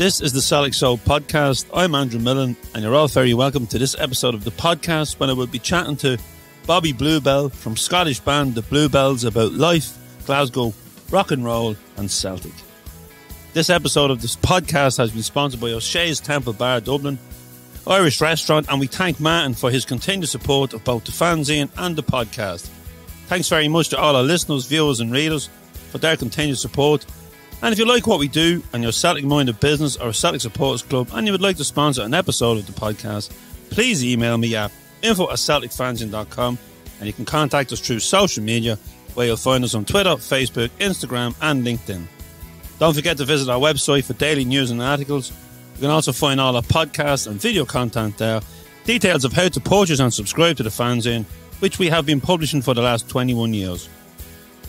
This is the Celtic Soul Podcast. I'm Andrew Milne, and you're all very welcome to this episode of the podcast when I will be chatting to Bobby Bluebell from Scottish band the Bluebells about life, Glasgow, rock and roll and Celtic. This episode of this podcast has been sponsored by O'Shea's Temple Bar Dublin, Irish restaurant, and we thank Martin for his continued support of both the fanzine and the podcast. Thanks very much to all our listeners, viewers and readers for their continued support. And if you like what we do and you're a Celtic-minded business or a Celtic supporters club and you would like to sponsor an episode of the podcast, please email me at info@celticfanzine.com, and you can contact us through social media where you'll find us on Twitter, Facebook, Instagram and LinkedIn. Don't forget to visit our website for daily news and articles. You can also find all our podcasts and video content there. Details of how to purchase and subscribe to the fanzine, which we have been publishing for the last 21 years.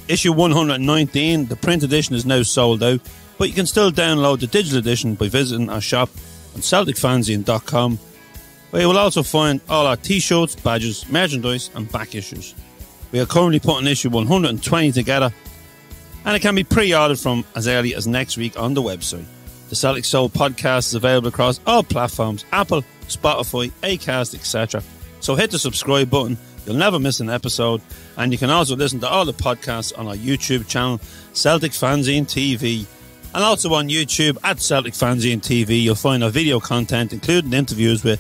Issue 119, the print edition, is now sold out, but you can still download the digital edition by visiting our shop on celticfanzine.com, where you will also find all our t-shirts, badges, merchandise and back issues. We are currently putting issue 120 together, and it can be pre-ordered from as early as next week on the website. The Celtic Soul Podcast is available across all platforms: Apple, Spotify, Acast, etc. So hit the subscribe button. You'll never miss an episode, and you can also listen to all the podcasts on our YouTube channel, Celtic Fanzine TV, and also on YouTube at Celtic Fanzine TV. You'll find our video content, including interviews with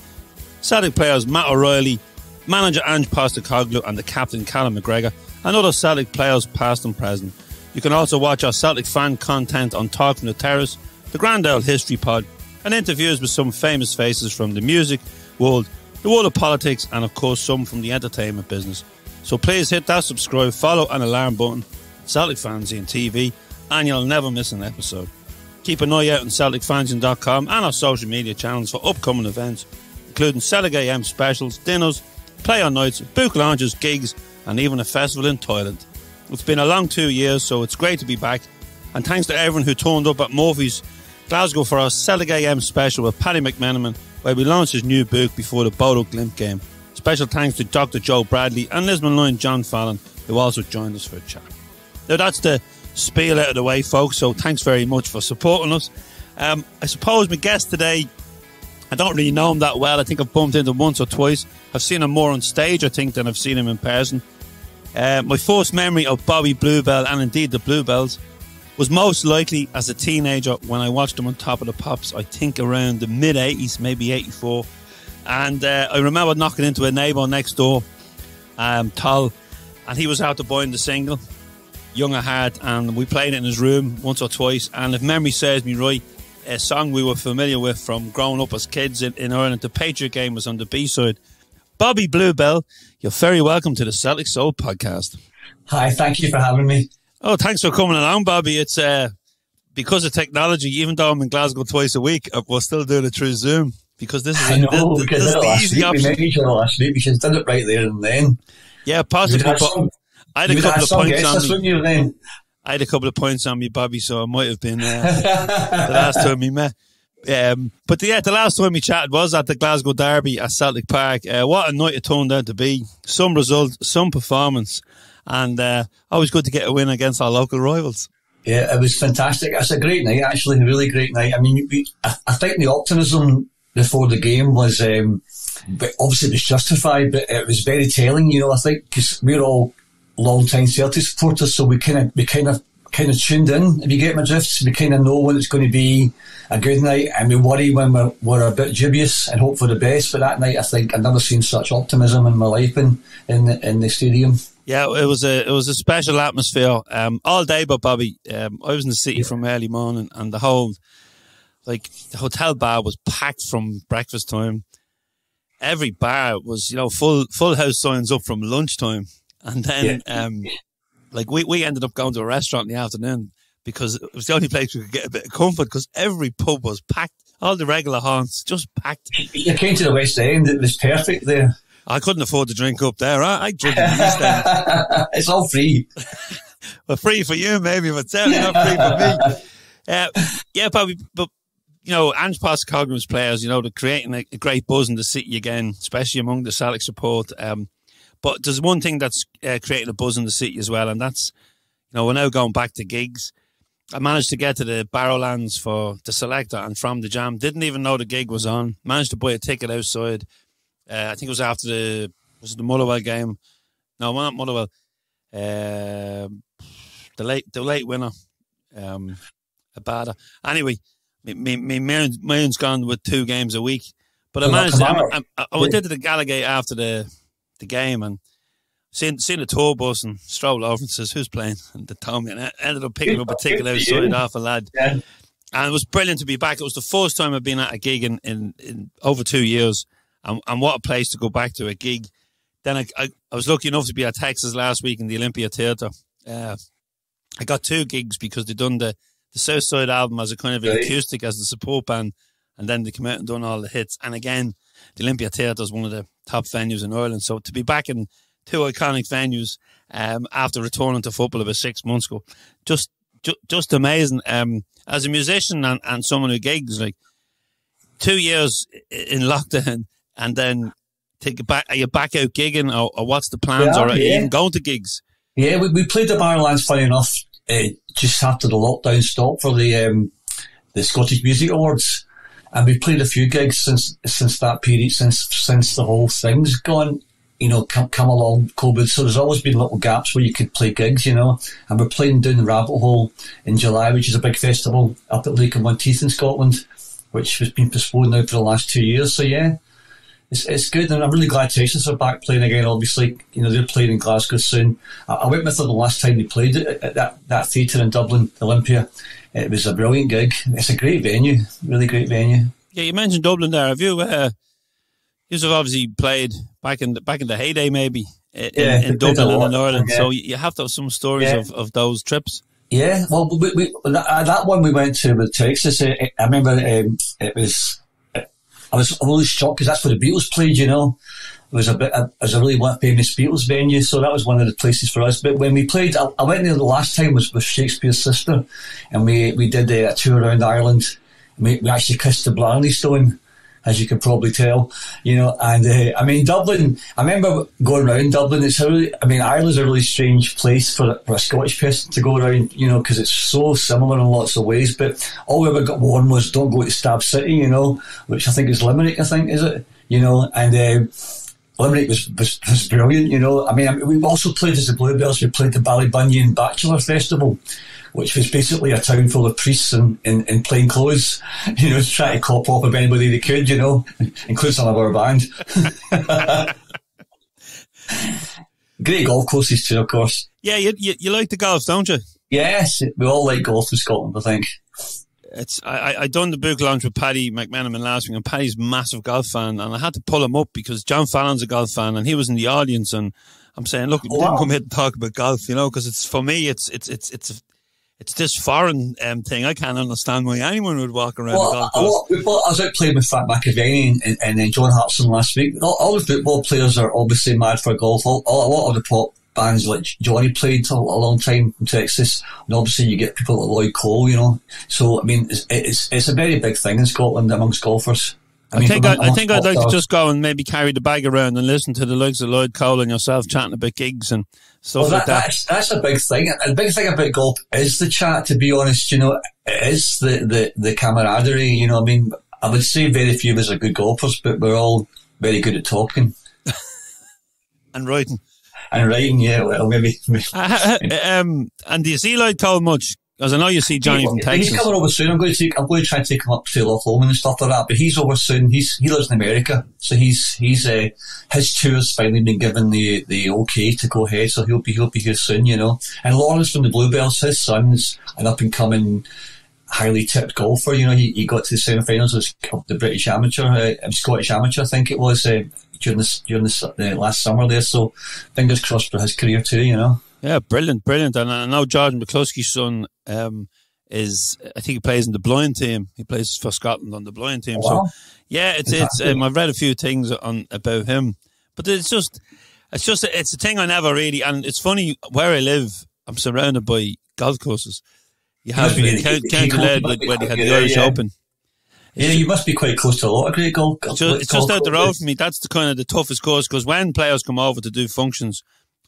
Celtic players Matt O'Reilly, manager Ange Postecoglou, and the captain Callum McGregor, and other Celtic players past and present. You can also watch our Celtic fan content on Talk from the Terrace, the Grand Auld History Pod, and interviews with some famous faces from the music world, the world of politics, and of course some from the entertainment business. So please hit that subscribe, follow and alarm button, Celtic Fanzine TV, and you'll never miss an episode. Keep an eye out on celticfanzine.com and our social media channels for upcoming events, including Celtic AM specials, dinners, play-on nights, book launches, gigs, and even a festival in Thailand. It's been a long 2 years, so it's great to be back, and thanks to everyone who turned up at Murphy's Glasgow for our Celtic AM special with Paddy McMenamin, where we launched his new book before the Bodo Glimt game. Special thanks to Dr. Joe Bradley and Lisbon Line John Fallon, who also joined us for a chat. Now that's the spiel out of the way, folks, so thanks very much for supporting us. I suppose my guest today, I don't really know him that well. I think I've bumped into him once or twice. I've seen him more on stage, I think, than I've seen him in person. My first memory of Bobby Bluebell, and indeed the Bluebells, was most likely as a teenager when I watched them on Top of the Pops, I think around the mid-80s, maybe 84. And I remember knocking into a neighbour next door, Tal, and he was out to buying the single, Young at Heart, and we played it in his room once or twice. And if memory serves me right, a song we were familiar with from growing up as kids in Ireland, the Patriot Game, was on the B-side. Bobby Bluebell, you're very welcome to the Celtic Soul Podcast. Hi, thank you for having me. Oh, thanks for coming along, Bobby. It's because of technology, even though I'm in Glasgow twice a week, we're still doing it through Zoom, because this is the easy option. We made each other last week. We should have done it right there and then. Yeah, possibly. I had a couple of points on me. I had a couple of points on me, Bobby, so I might have been the last time we met. But the last time we chatted was at the Glasgow Derby at Celtic Park. What a night it turned out to be. Some result, some performance, and always good to get a win against our local rivals. Yeah, it was fantastic. It's a great night, actually, a really great night. I mean, I think the optimism before the game was, obviously it was justified, but it was very telling, you know, I think, because we're all long-time Celtic supporters, so we kind of tuned in, if you get my drift. So we kind of know when it's going to be a good night, and we worry when we're a bit dubious and hope for the best. But that night, I think I've never seen such optimism in my life in the stadium. Yeah, it was a special atmosphere all day. But Bobby, I was in the city from early morning, and the hotel bar was packed from breakfast time. Every bar was, you know, full house signs up from lunchtime, and then we ended up going to a restaurant in the afternoon because it was the only place we could get a bit of comfort, because every pub was packed. All the regular haunts just packed. You came to the West End, it was perfect there. I couldn't afford to drink up there. I drink in the East End. It's all free. Well, free for you maybe, but certainly not free for me. Yeah, Bobby, but you know, Ange Postecoglou's players, you know, they're creating a great buzz in the city again, especially among the Celtic support. But there's one thing that's creating a buzz in the city as well, and that's, you know, we're now going back to gigs. I managed to get to the Barrowlands for the Selector and from the Jam. Didn't even know the gig was on. Managed to buy a ticket outside. I think it was after the Motherwell game. No, not Motherwell. The late winner. Abada. Anyway, my mind's gone with 2 games a week. But I managed to, I went into the Gallagate after the game and seen the tour bus and strolled over and says, who's playing? And they told me, and I ended up picking up a ticket outside off a lad. Yeah. And it was brilliant to be back. It was the first time I've been at a gig in over 2 years. And what a place to go back to a gig. Then I was lucky enough to be at Texas last week in the Olympia Theatre. I got 2 gigs because they done the Southside album as a kind of an acoustic as the support band. And then they come out and done all the hits. And again, the Olympia Theatre is one of the top venues in Ireland. So to be back in 2 iconic venues after returning to football about 6 months ago, just amazing. As a musician and someone who gigs, like 2 years in lockdown, and then are you back out gigging, or what's the plans, or are you even going to gigs? Yeah, we played the Barrowlands, funny enough, just after the lockdown stopped for the Scottish Music Awards. And we've played a few gigs since that period, since the whole thing's gone, come along COVID. So there's always been little gaps where you could play gigs, And we're playing down the Rabbit Hole in July, which is a big festival up at Lake and Monteith in Scotland, which has been postponed now for the last 2 years. So yeah, it's good. And I'm really glad Terrace are back playing again, obviously. They're playing in Glasgow soon. I went with them the last time they played at that theatre in Dublin, Olympia. It was a brilliant gig. It's a great venue, really great venue. Yeah, you mentioned Dublin there. Have you? You've obviously played back in the heyday, maybe in Dublin and in Ireland. Yeah. So you have to have some stories of those trips. Yeah, well, that one we went to with Terrace. I remember it was. I was really shocked because that's where the Beatles played. It was a really famous Beatles venue, so that was one of the places for us. But when we played, I went there the last time was with Shakespeare's sister, and we did a tour around Ireland. We actually kissed the Blarney Stone, as you can probably tell, and Dublin. I remember going around Dublin. Ireland's a really strange place for a Scottish person to go around, because it's so similar in lots of ways. But all we ever got warned was don't go to Stab City, which I think is Limerick. I think is it, and. Limerick was brilliant, we also played as the Bluebells. We played the Ballybunion Bachelor Festival, which was basically a town full of priests in plain clothes, trying to cop off of anybody they could, including some of our band. Great golf courses too, of course. Yeah, you like the golf, don't you? Yes, we all like golf in Scotland, I think. I done the book launch with Paddy McMenamin last week, and Paddy's a massive golf fan, and I had to pull him up because John Fallon's a golf fan, and he was in the audience, and I'm saying, look, we didn't come here to talk about golf, because it's for me, it's this foreign thing. I can't understand why anyone would walk around a golf course. I was out playing with Fat McAvenny and John Hartson last week. All the football players are obviously mad for golf. A lot of the pop bands like Johnny played a long time in Texas, and obviously you get people like Lloyd Cole, So it's a very big thing in Scotland amongst golfers. I think I'd like to just go and maybe carry the bag around and listen to the likes of Lloyd Cole and yourself chatting about gigs and stuff like that. That's a big thing. And the big thing about golf is the chat, to be honest. It is the camaraderie. I would say very few of us are good golfers, but we're all very good at talking and writing. And writing, yeah, well, maybe. And do you see Lloyd Cole much? Because I know you see Johnny from Texas. He's coming over soon. I'm going to try and take him up to Loch Lomond and stuff like that. But he's over soon. He lives in America, so he's his tour's finally been given the okay to go ahead. So he'll be here soon, And Lawrence from the Bluebells, his son's an up and coming, highly tipped golfer. He got to the semi-finals of the British Amateur, Scottish Amateur, I think it was, during the last summer there. So fingers crossed for his career too, Yeah, brilliant. And I know Jordan McCluskey's son I think he plays in the blind team. He plays for Scotland on the blind team. Oh, wow. So yeah, I've read a few things about him, but it's a thing I never really. And it's funny where I live. I'm surrounded by golf courses. You have County Lead where they had the Irish Open. Yeah, you must be quite close to a lot of great golf. It's just out the road for me. That's the toughest course, because when players come over to do functions,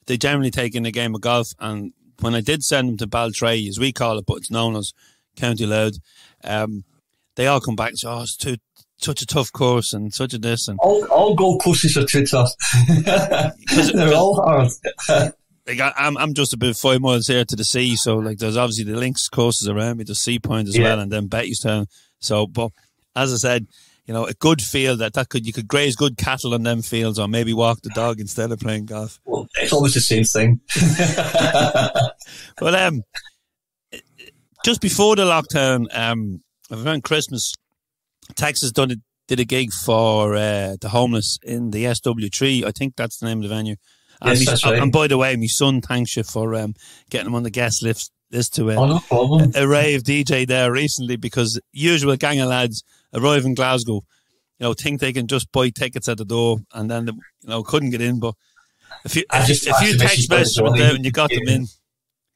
they generally take in a game of golf, and when I did send them to Baltray, as we call it, but it's known as County Loud, they all come back and say, "Oh, it's such a tough course and such a this." And all Gold courses are too tough. They're all hard. Like I'm just about 5 miles here to the sea, so like there's obviously the links courses around me, the Sea Point as well, and then Bettystown. So, but as I said, you know, a good field you could graze good cattle on them fields, or maybe walk the dog instead of playing golf. Well, it's always the same thing. But just before the lockdown, around Christmas, Texas did a gig for the homeless in the SW3. I think that's the name of the venue. And, yes, that's right. And by the way, my son thanks you for getting him on the guest list to no problem. A rave DJ there recently, because usual gang of lads arrive in Glasgow, you know, think they can just buy tickets at the door, and then couldn't get in. But if you text messages went out and you got them in.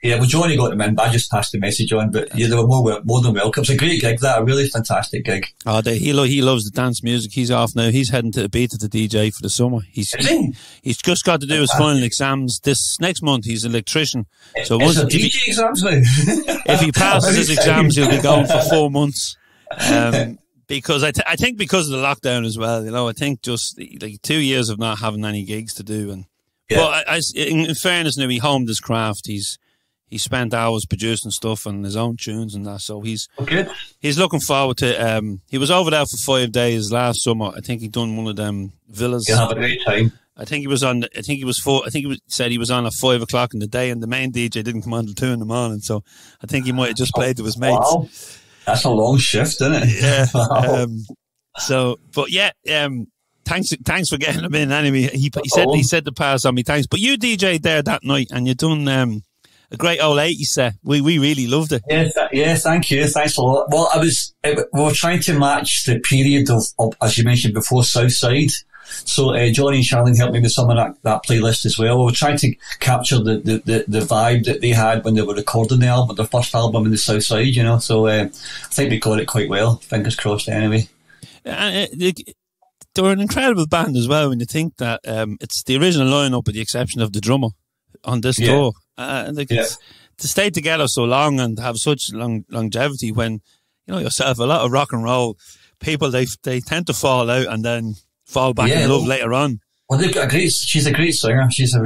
Yeah, well, Johnny got them in, but I just passed the message on. But yeah, they were more than welcome. It's a great gig, a really fantastic gig. Oh, he loves the dance music. He's off now. He's heading to the beat to DJ for the summer. He's just got to do his final exams this next month. He's an electrician. So DJ exams now. If he passes his exams, he'll be going for 4 months. Because I think because of the lockdown as well, you know, I think just like 2 years of not having any gigs to do. And but in fairness, now he homed his craft. He spent hours producing stuff and his own tunes and that. So he's looking forward to. He was over there for 5 days last summer. I think he done one of them villas. He'll have a great time. I think he was on. I think he said he was on at 5 o'clock in the day, and the main DJ didn't come on until 2 in the morning. So I think he might have just played to his mates. Wow. That's a long shift, isn't it? Yeah. Wow. Thanks for getting him in. Anyway, he said to pass on me thanks. But you DJ'd there that night, and you done a great old 80s set. We really loved it. Yeah, thank you. Thanks a lot. Well, we were trying to match the period of as you mentioned before, Southside. So Johnny and Charlene helped me with some of that playlist as well. We were trying to capture the vibe that they had when they were recording the album, their first album in the Southside, you know. So I think we got it quite well. Fingers crossed anyway. They were an incredible band as well, when you think that it's the original lineup with the exception of the drummer on this tour. To stay together so long and have such longevity, when, you know yourself, a lot of rock and roll people, they tend to fall out and then fall back in love later on. Well, they've got she's a great singer. She's I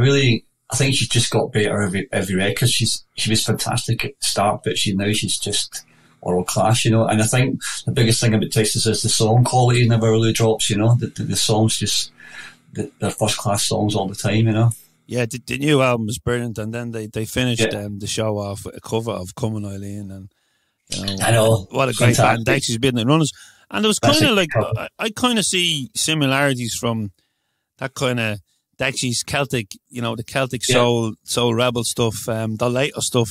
think she's just got better every record. She was fantastic at the start, but she's just world class, you know. And I think the biggest thing about Texas is the song quality never really drops, you know. The songs just, they're first class songs all the time, you know. Yeah, the new album is brilliant, and then they finished the show off with a cover of "Come on, Eileen," and you know, I know, what a great band. Dexy's been in runners, and it was kind of like I kind of see similarities from that kind of Dexy's Celtic, you know, the Celtic soul rebel stuff, the later stuff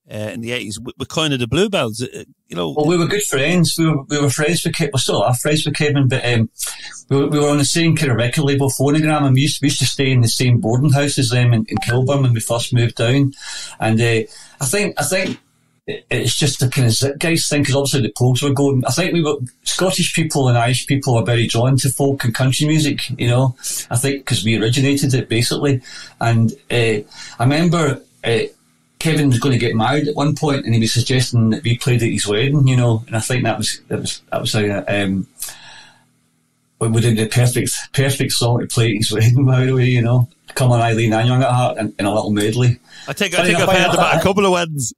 in the 80s with kind of the Bluebells, you know. Well, we were good friends. We were friends with Kevin. We still are friends with Kevin, but we were on the same kind of record label, Phonogram, and we used to stay in the same boarding house as them in Kilburn when we first moved down. And I think it's just a kind of zeitgeist thing, because obviously the Pogues were going. I think Scottish people and Irish people are very drawn to folk and country music, you know. I think because we originated it basically. And I remember Kevin was going to get married at one point, and he was suggesting that we played at his wedding, you know. And I think that was we did the perfect song to play at his wedding, by the way, you know. Come on, Eileen, and Young at Heart, in a little medley. I think I've heard about a couple of weddings.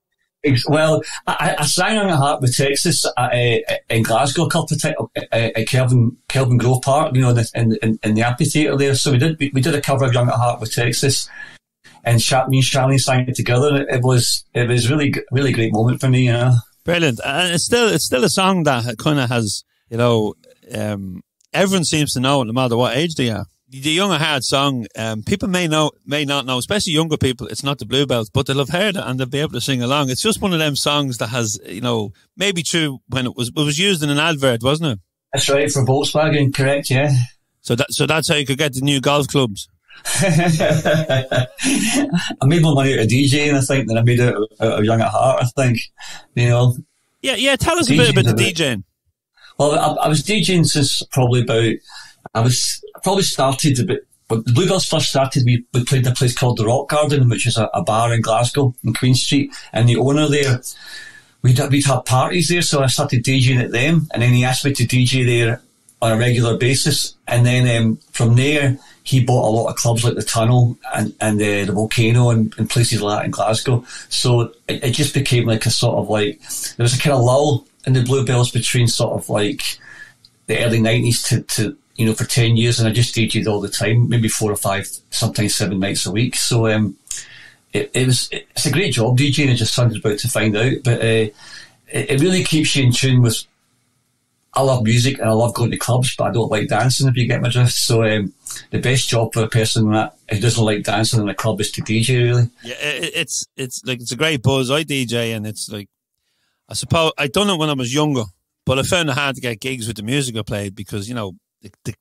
Well, I sang Young at Heart with Texas in Glasgow a couple of times at Kelvin Grove Park, you know, in the amphitheatre there. So we did a cover of Young at Heart with Texas, and me and Charlie sang it together. It was really great moment for me, you know. Brilliant, and it's still a song that kind of has, you know, everyone seems to know it, no matter what age they are. The Young at Heart song, people may not know, especially younger people, it's not the Bluebells, but they'll have heard it and they'll be able to sing along. It's just one of them songs that has, you know, maybe true when it was used in an advert, wasn't it? That's right, for Volkswagen, correct, yeah. So that's how you could get the new golf clubs. I made more money out of DJing, I think, than I made out of Young at Heart, I think, you know. Yeah, tell us a bit about the DJing. Well, I was DJing since probably started a bit when the Bluebells first started, we played in a place called the Rock Garden, which is a bar in Glasgow, in Queen Street, and the owner there, we'd have parties there, so I started DJing at them, and then he asked me to DJ there on a regular basis, and then from there, he bought a lot of clubs like the Tunnel and the Volcano and places like that in Glasgow. So it just became like a sort of like, there was a kind of lull in the Bluebells between sort of like the early 90s to you know, for 10 years, and I just DJed all the time, maybe 4 or 5, sometimes 7 nights a week. So it's a great job DJing, as your son's about to find out, but it really keeps you in tune with, I love music and I love going to clubs, but I don't like dancing, if you get my drift. So the best job for a person who doesn't like dancing in a club is to DJ, really. Yeah, it's a great buzz. I DJ, and it's like, I suppose, I done it when I was younger, but I found it hard to get gigs with the music I played because, you know, the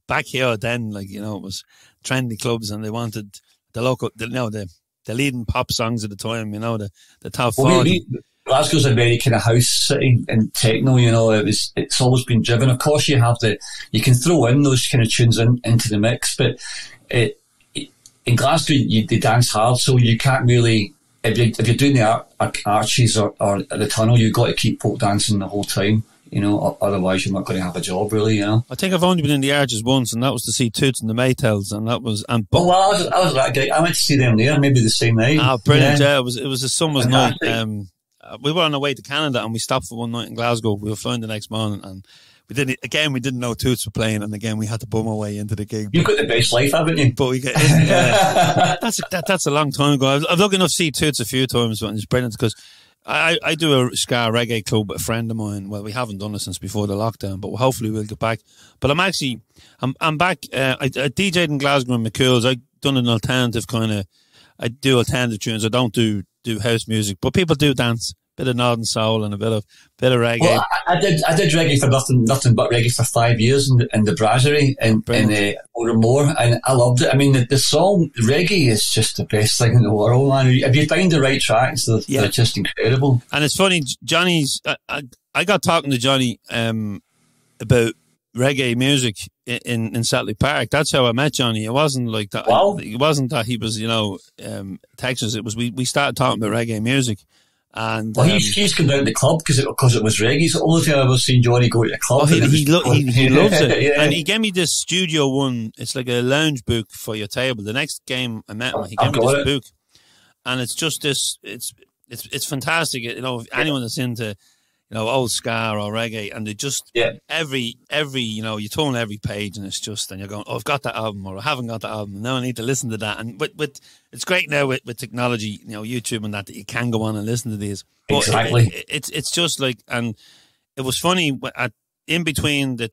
back here then, like, you know, it was trendy clubs and they wanted the local, the leading pop songs at the time, you know, the top 40. Glasgow's a very kind of house city and techno, you know, it's always been driven. Of course, you can throw in those kind of tunes into the mix, but in Glasgow, they dance hard, so you can't really, if you're doing the Arches or the Tunnel, you've got to keep folk dancing the whole time, you know, otherwise you're not going to have a job, really, you know. I think I've only been in the Arches once, and that was to see Toots and the Maytals, and that was... I was that guy. I went to see them there, maybe the same night. Ah, brilliant, yeah. It was a summer's night. We were on our way to Canada and we stopped for one night in Glasgow. We were flying the next morning and we didn't know Toots were playing, and again we had to bum our way into the gig. You've got the best life, haven't you? But we get in, that's a long time ago. I've lucky enough to see Toots a few times, and it's brilliant because I do a ska reggae club with a friend of mine. Well, we haven't done it since before the lockdown, but hopefully we'll get back. But I'm back. I DJ'd in Glasgow and McCool's. I done an alternative I do alternative tunes. I don't do house music, but people do dance. Bit of Northern Soul and a bit of reggae. Well, I did reggae for nothing but reggae for 5 years in the Brasserie in Moore, and I loved it. I mean, the song reggae is just the best thing in the world, man. If you find the right tracks, they're just incredible. And it's funny, Johnny's. I got talking to Johnny about reggae music in Celtic Park. That's how I met Johnny. It wasn't like that. Wow. It wasn't that he was, you know, Texas. It was we started talking about reggae music. And he's come down to the club because it was reggae. So all the time I've ever seen Johnny go to the club. He loves it. Yeah. And he gave me this Studio One. It's like a lounge book for your table. The next game I met him, he gave me this book, and it's just this. It's fantastic. You know, if anyone that's into, you know, old ska or reggae, and they just every you know, you turn every page and it's just, and you're going, oh, I've got that album, or I haven't got that album. Now I need to listen to that. And with it's great now with technology, you know, YouTube and that you can go on and listen to these. But exactly. It's just like, and it was funny in between the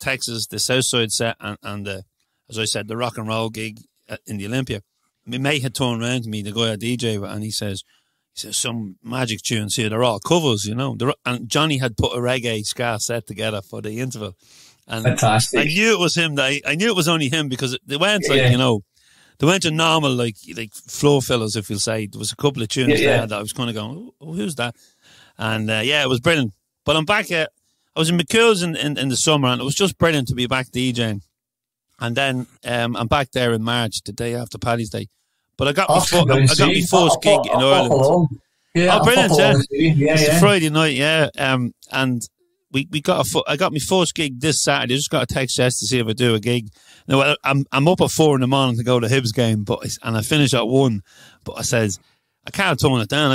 South Side set and the, as I said, the rock and roll gig in the Olympia. My mate had turned around to me, the guy I DJ with, and he says, some magic tunes here, they're all covers, you know. And Johnny had put a reggae ska set together for the interval. And fantastic. I knew it was him. I knew it was only him because they weren't like, you know, they weren't a normal like floor fillers, if you'll say. There was a couple of tunes there that I was kind of going, oh, who's that? And it was brilliant. But I'm back I was in McCool's in the summer, and it was just brilliant to be back DJing. And then I'm back there in March, the day after Paddy's Day. But I got my first gig in Ireland. Yeah, brilliant! It's a Friday night, and I got my first gig this Saturday. I just got a text yesterday to see if I do a gig. Now I'm up at 4 a.m. to go to Hibs game, and I finish at 1. But I says I can't tone it down.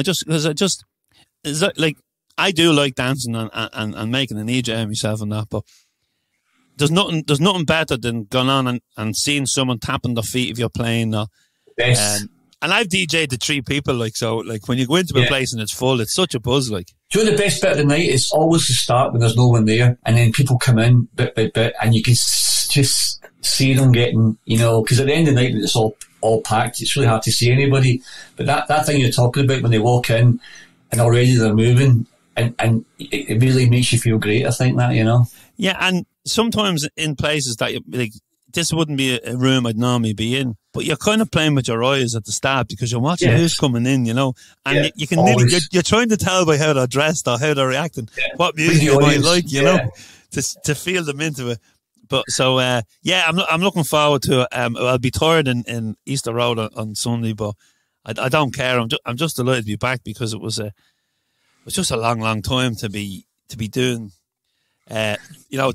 It's like I do like dancing and making an EJ myself and that, but there's nothing better than going on and seeing someone tapping their feet if you're playing. And I've DJ'd to 3 people, like when you go into a place and it's full, it's such a buzz. Like, do you know the best bit of the night is always the start when there's no one there, and then people come in bit by bit, and you can just see them getting, you know, because at the end of the night when it's all packed, it's really hard to see anybody. But that thing you're talking about when they walk in and already they're moving, and it really makes you feel great. I think that, you know. Yeah, and sometimes in places that you like, this wouldn't be a room I'd normally be in, but you're kind of playing with your eyes at the start because you're watching who's coming in, you know, and you can you're trying to tell by how they're dressed or how they're reacting what music they might like, you know, to feel them into it. yeah, I'm looking forward to it. I'll be tired in Easter Road on Sunday, but I don't care. I'm just delighted to be back because it was just a long time to be doing, to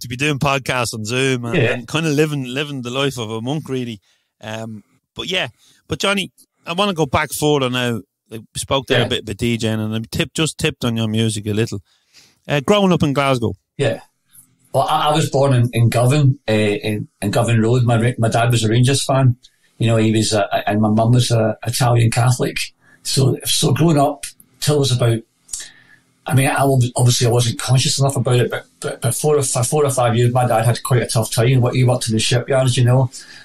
be doing podcasts on Zoom and kind of living the life of a monk, really. But Johnny, I want to go back further now. We spoke there a bit about DJing, and I tipped on your music a little. Growing up in Glasgow. Yeah. Well, I was born in Govan, in Govan Road. My dad was a Rangers fan. He was, and my mum was Italian Catholic. So growing up till I was about, obviously I wasn't conscious enough about it, but for 4 or 5 years, my dad had quite a tough time. He worked in the shipyards,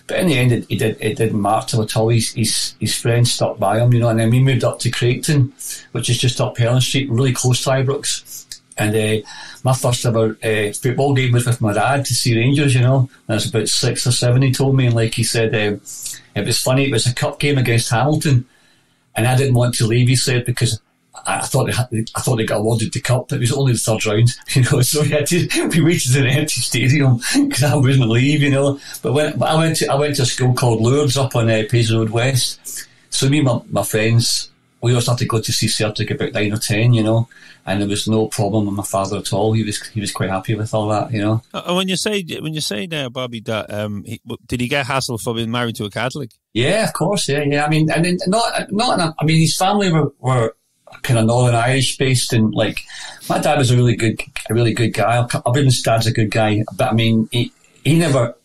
but in the end, it didn't matter at all. His friends stuck by him, and then we moved up to Creighton, which is just up Helen Street, really close to Ibrox. And my first ever football game was with my dad to see Rangers, when I was about 6 or 7, he told me, and like he said, it was funny, it was a cup game against Hamilton, and I didn't want to leave, he said, because I thought they got awarded the cup. It was only the third round, so we waited in an empty stadium because I wouldn't leave, But I went to a school called Lourdes up on Paisley Road West. So me and my friends, we all started to go to see Celtic about 9 or 10, and there was no problem with my father at all. He was quite happy with all that, When you say there, Bobby, that did he get hassled for being married to a Catholic? Yeah, of course, yeah. I mean, and then his family were kind of Northern Irish based, and like my dad was a really good guy. Everyone's dad's a good guy, but I mean, we never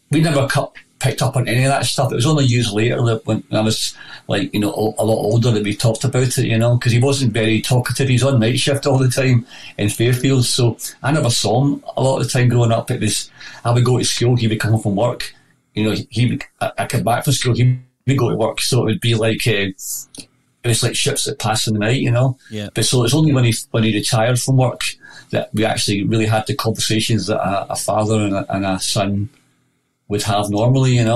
picked up on any of that stuff. It was only years later that when I was like, a lot older that we talked about it, because he wasn't very talkative. He's on night shift all the time in Fairfield, so I never saw him a lot of the time growing up. It was, I would go to school, he would come home from work, I come back from school, he would go to work, so it would be like, it was like ships that pass in the night, Yeah. But so it's only when he retired from work that we actually really had the conversations that a father and a son would have normally, and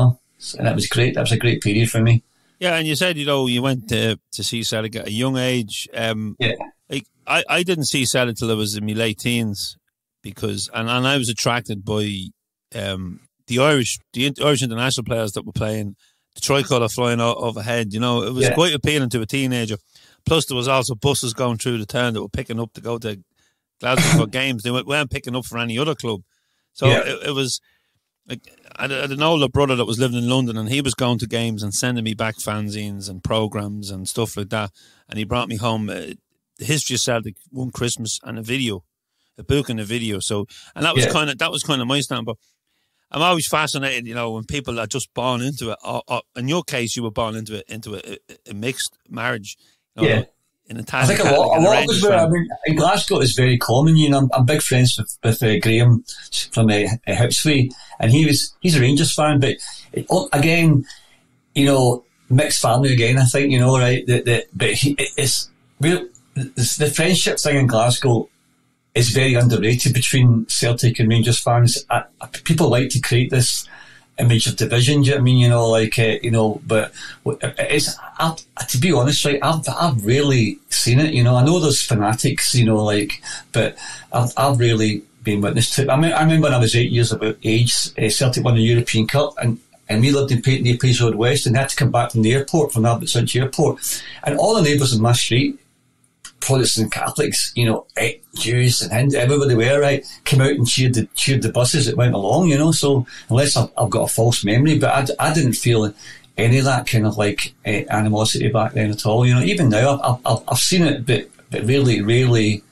that was great. That was a great period for me. Yeah, and you said, you went to see Celtic at a young age. Like I didn't see Celtic till I was in my late teens and I was attracted by the Irish international players that were playing, the tricolour flying overhead. It was quite appealing to a teenager. Plus, there was also buses going through the town that were picking up to go to Glasgow for games. They weren't picking up for any other club. So it was like I had an older brother that was living in London, and he was going to games and sending me back fanzines and programs and stuff like that. And he brought me home the history of Celtic one Christmas and a book and a video. So, and that was kind of my stand. But I'm always fascinated, when people are just born into it. Or in your case, you were born into a mixed marriage. In Italian, I think a lot was where, in Glasgow it's very common. I'm big friends with Graham from Hipsway, and he's a Rangers fan, but again, mixed family again. I think right. It's the friendship thing in Glasgow is very underrated between Celtic and Rangers fans. People like to create this image of division, do you know what I mean? But it's, to be honest, right, I've rarely seen it, I know there's fanatics, but I've really been witness to it. I remember when I was 8 years of age, Celtic won the European Cup, and we lived in near Paisley Road West, and had to come back from the airport, from Albert Cinch Airport, and all the neighbours in my street, Protestant Catholics, Jews and Hindus, everybody were, right, came out and cheered the buses that went along, so unless I've got a false memory, but I didn't feel any of that kind of like animosity back then at all, even now I've seen it, but rarely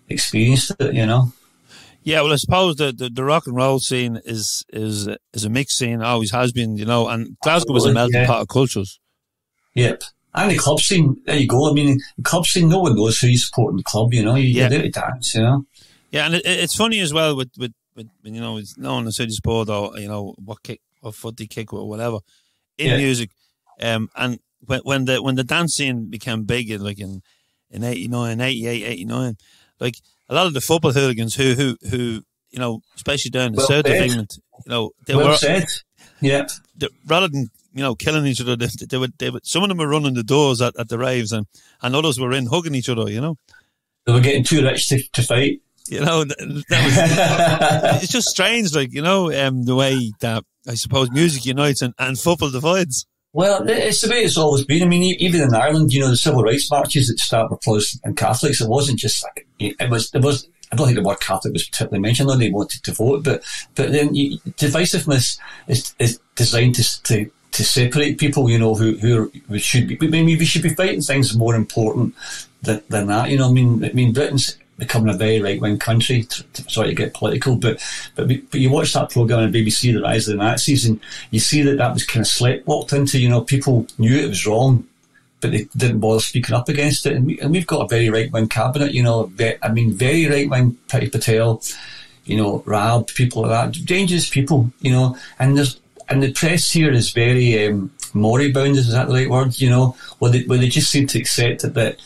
experienced it, Yeah, well, I suppose the rock and roll scene is a mixed scene, always has been, and Glasgow was a melting pot of cultures. Yep. And the club scene, there you go. I mean, the club scene, no one knows who you're supporting the club, you do it dance, Yeah, and it's funny as well with it's no one said sport or, what foot they kick or whatever in music. And when the dance scene became big, like in 89, 88, 89, like a lot of the football hooligans who especially down the south of England, they were said. Yeah. Rather than killing each other, they would. Some of them were running the doors at the raves, and others were in hugging each other. They were getting too rich to fight. You know, that was, it's just strange, like, you know, the way that I suppose music unites and football divides. Well, it's the way it's always been. I mean, even in Ireland, you know, the civil rights marches that start with Protestants and Catholics, it wasn't just like, it was, I don't think the word Catholic was particularly mentioned, though they wanted to vote, but then divisiveness is designed to separate people, you know, who should be, I mean, we should be fighting things more important than that, you know. I mean, Britain's becoming a very right-wing country, sorry to get political, but you watch that programme on BBC, The Rise of the Nazis, and you see that was kind of sleptwalked into, you know, people knew it was wrong, but they didn't bother speaking up against it. And we've got a very right-wing cabinet, you know, very right-wing, Priti Patel, you know, Raab, people like that, dangerous people, you know, and the press here is very moribund, is that the right word, you know, where they just seem to accept that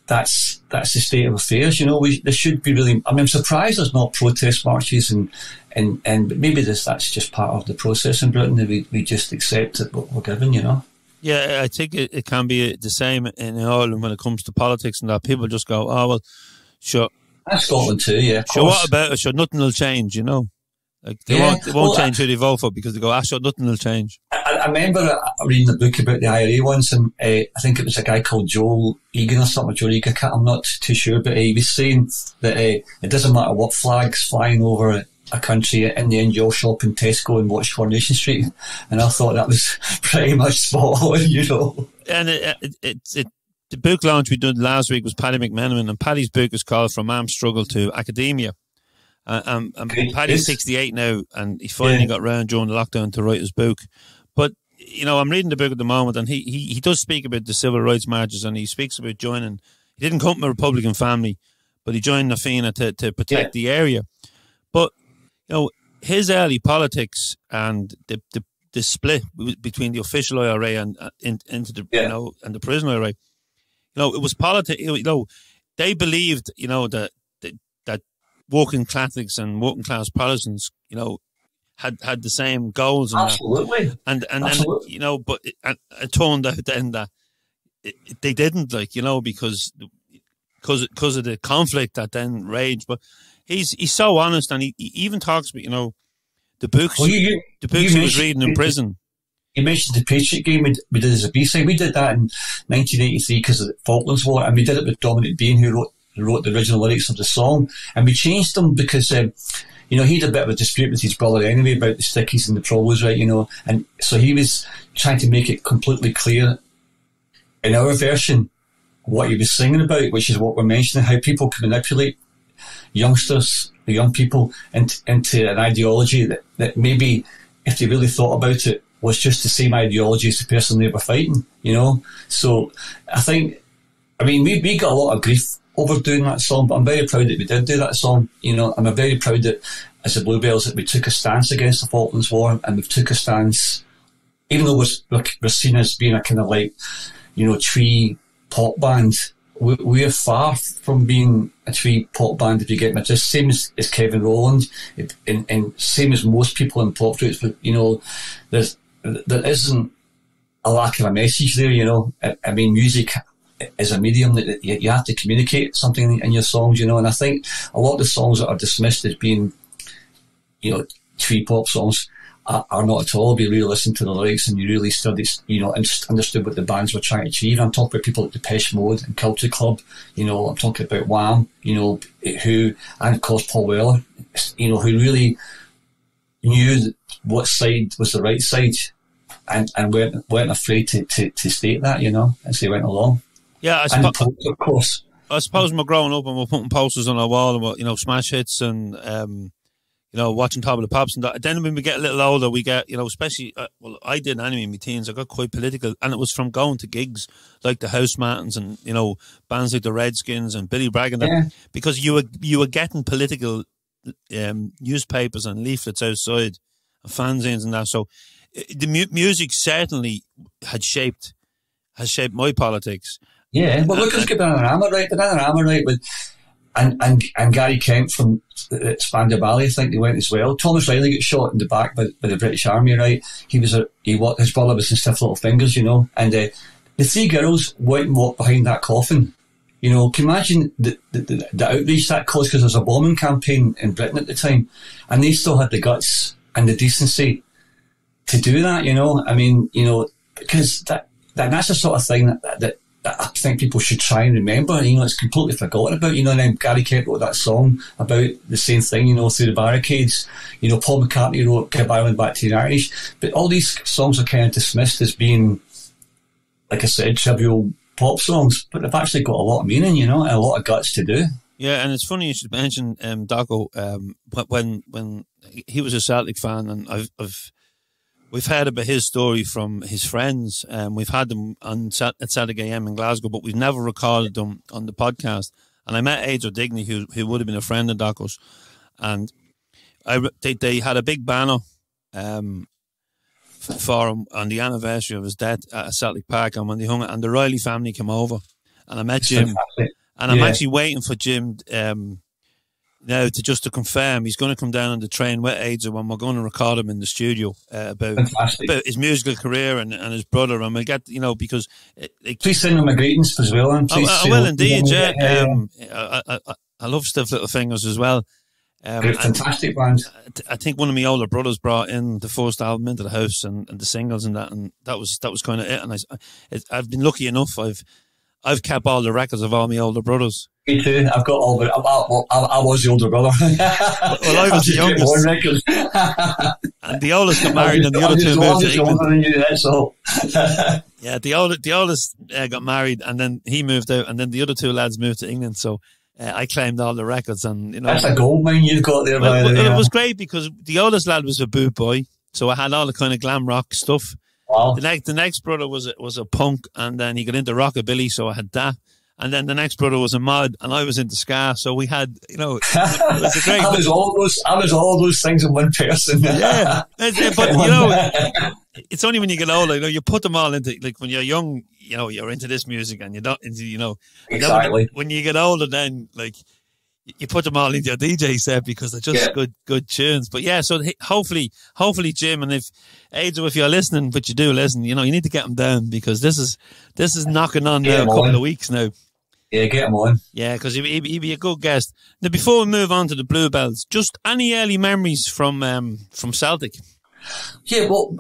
that's the state of affairs, you know. There should be really, I mean, I'm surprised there's not protest marches and maybe that's just part of the process in Britain, that we just accept it what we're given, you know. Yeah, I think it can be the same in Ireland when it comes to politics and that. People just go, oh, well, sure. That's Scotland too, yeah. Sure, what about it? Sure, nothing will change, you know. Like they won't change who they vote for because they go, sure, nothing will change. I remember reading a book about the IRA once, and I think it was a guy called Joel Egan or something, Joel Egan, I'm not too sure, but he was saying that it doesn't matter what flag's flying over a country, in the end you'll shop in Tesco and watch Coronation Street, and I thought that was pretty much spot on, you know. And the book launch we did last week was Paddy McMenamin, and Paddy's book is called From Armed Struggle to Academia. And Paddy's 68 now, and he finally got round during the lockdown to write his book. But, you know, I'm reading the book at the moment, and he does speak about the civil rights marches, and he speaks about joining. He didn't come from a Republican family, but he joined Na Fianna to protect the area. But, you know, his early politics and the split between the official IRA and into the you know, and the prison IRA, you know, it was politics. You know, they believed, you know, that working Catholics and working class Protestants, you know, had the same goals. And absolutely. And absolutely. Then, you know, but it turned out then that they didn't, like, you know, because of the conflict that then raged. But he's so honest, and he even talks about, you know, the books he was reading in prison. You mentioned the Patriot game we did as a B-side. We did that in 1983 because of the Falklands War, and we did it with Dominic Bean, who wrote the original lyrics of the song, and we changed them because you know, he had a bit of a dispute with his brother anyway about the stickies and the prolos, right, you know, and so he was trying to make it completely clear in our version what he was singing about, which is what we're mentioning, how people can manipulate youngsters, the young people, into an ideology that maybe, if they really thought about it, was just the same ideology as the person they were fighting, you know. So I think, I mean, we got a lot of grief over doing that song, but I'm very proud that we did do that song, you know, and I'm very proud that as the Bluebells that we took a stance against the Falklands War, and we've took a stance, even though we're seen as being a kind of like, you know, tree pop band, we're far from being a tree pop band, if you get me. Just same as Kevin Rowland, and same as most people in pop groups, but, you know, there isn't a lack of a message there, you know. I mean, music is a medium that you have to communicate something in your songs, you know, and I think a lot of the songs that are dismissed as being, you know, tree pop songs are not at all. If you really listen to the lyrics and you really studied, you know, and understood what the bands were trying to achieve. I'm talking about people like Depeche Mode and Culture Club, you know, I'm talking about Wham, you know, who, and of course Paul Weller, you know, who really knew what side was the right side and weren't afraid to state that, you know, as they went along. Yeah, of course. I suppose when we're growing up and we're putting posters on our wall and we're, you know, smash hits and, you know, watching Top of the Pops and that. Then when we get a little older, we get, you know, especially, well, I did anyway in my teens. I got quite political, and it was from going to gigs like the House Martins and, you know, bands like the Redskins and Billy Bragg and that, because you were getting political newspapers and leaflets outside, and fanzines and that. So the music certainly has shaped my politics. Yeah, well, look, let's get Bananarama right with, and Gary Kemp from Spandau Ballet, I think they went as well. Thomas Riley got shot in the back by the British Army, right? His brother was in Stiff Little Fingers, you know, and the three girls went and walked behind that coffin You know, can you imagine the outreach that caused? Because there was a bombing campaign in Britain at the time, and they still had the guts and the decency to do that. You know, I mean, you know, because that's the sort of thing that I think people should try and remember. You know, it's completely forgotten about. You know, and then Gary Kemp wrote that song about the same thing. You know, through the barricades. You know, Paul McCartney wrote "Give Ireland Back to the Irish," but all these songs are kind of dismissed as being, like I said, trivial pop songs, but they've actually got a lot of meaning, you know, and a lot of guts to do. Yeah, and it's funny you should mention Daco. When he was a Celtic fan, and we've heard about his story from his friends. We've had them at Celtic AM in Glasgow, but we've never recorded them on the podcast. And I met Auld O'Digney, who would have been a friend of Daco's, and they had a big banner for him on the anniversary of his death at Celtic Park, and when they hung it, and the Riley family came over, and I met Jim, and I'm actually waiting for Jim now to confirm he's going to come down on the train with Auld, when we're going to record him in the studio about his musical carear and his brother, and we'll get, you know, because please send him my greetings as well, and I will indeed. I love Stiff Little Fingers as well. Fantastic band. I think one of my older brothers brought in the first album into the house and the singles and that was kind of it. And I've been lucky enough. I've kept all the records of all my older brothers. Me too. I've got all the. I was the older brother. Well, I was the youngest. One record. And the oldest got married, and the other two moved to England. Than you, that's all. Yeah, the oldest got married, and then he moved out, and then the other two lads moved to England. So. I claimed all the records, and you know that's a gold mine you've got there. It was great because the oldest lad was a boot boy, so I had all the kind of glam rock stuff. Wow. The next brother was a punk, and then he got into rockabilly, so I had that. And then the next brother was a mod, and I was into ska. So we had, you know, it was a great. I was all those things in one person. Yeah, but you know, it's only when you get older, you know, you put them all into, like when you're young, you know, you're into this music, and you're not into, you know, exactly. When you get older, then like you put them all into your DJ set because they're just good tunes. But yeah, so hopefully, Jim, and if you're listening, but you do listen, you know, you need to get them down because this is knocking on now a couple of weeks now. Yeah, get him on. Yeah, because he'd be a good guest. Now, before we move on to the Bluebells, just any early memories from Celtic? Yeah, well,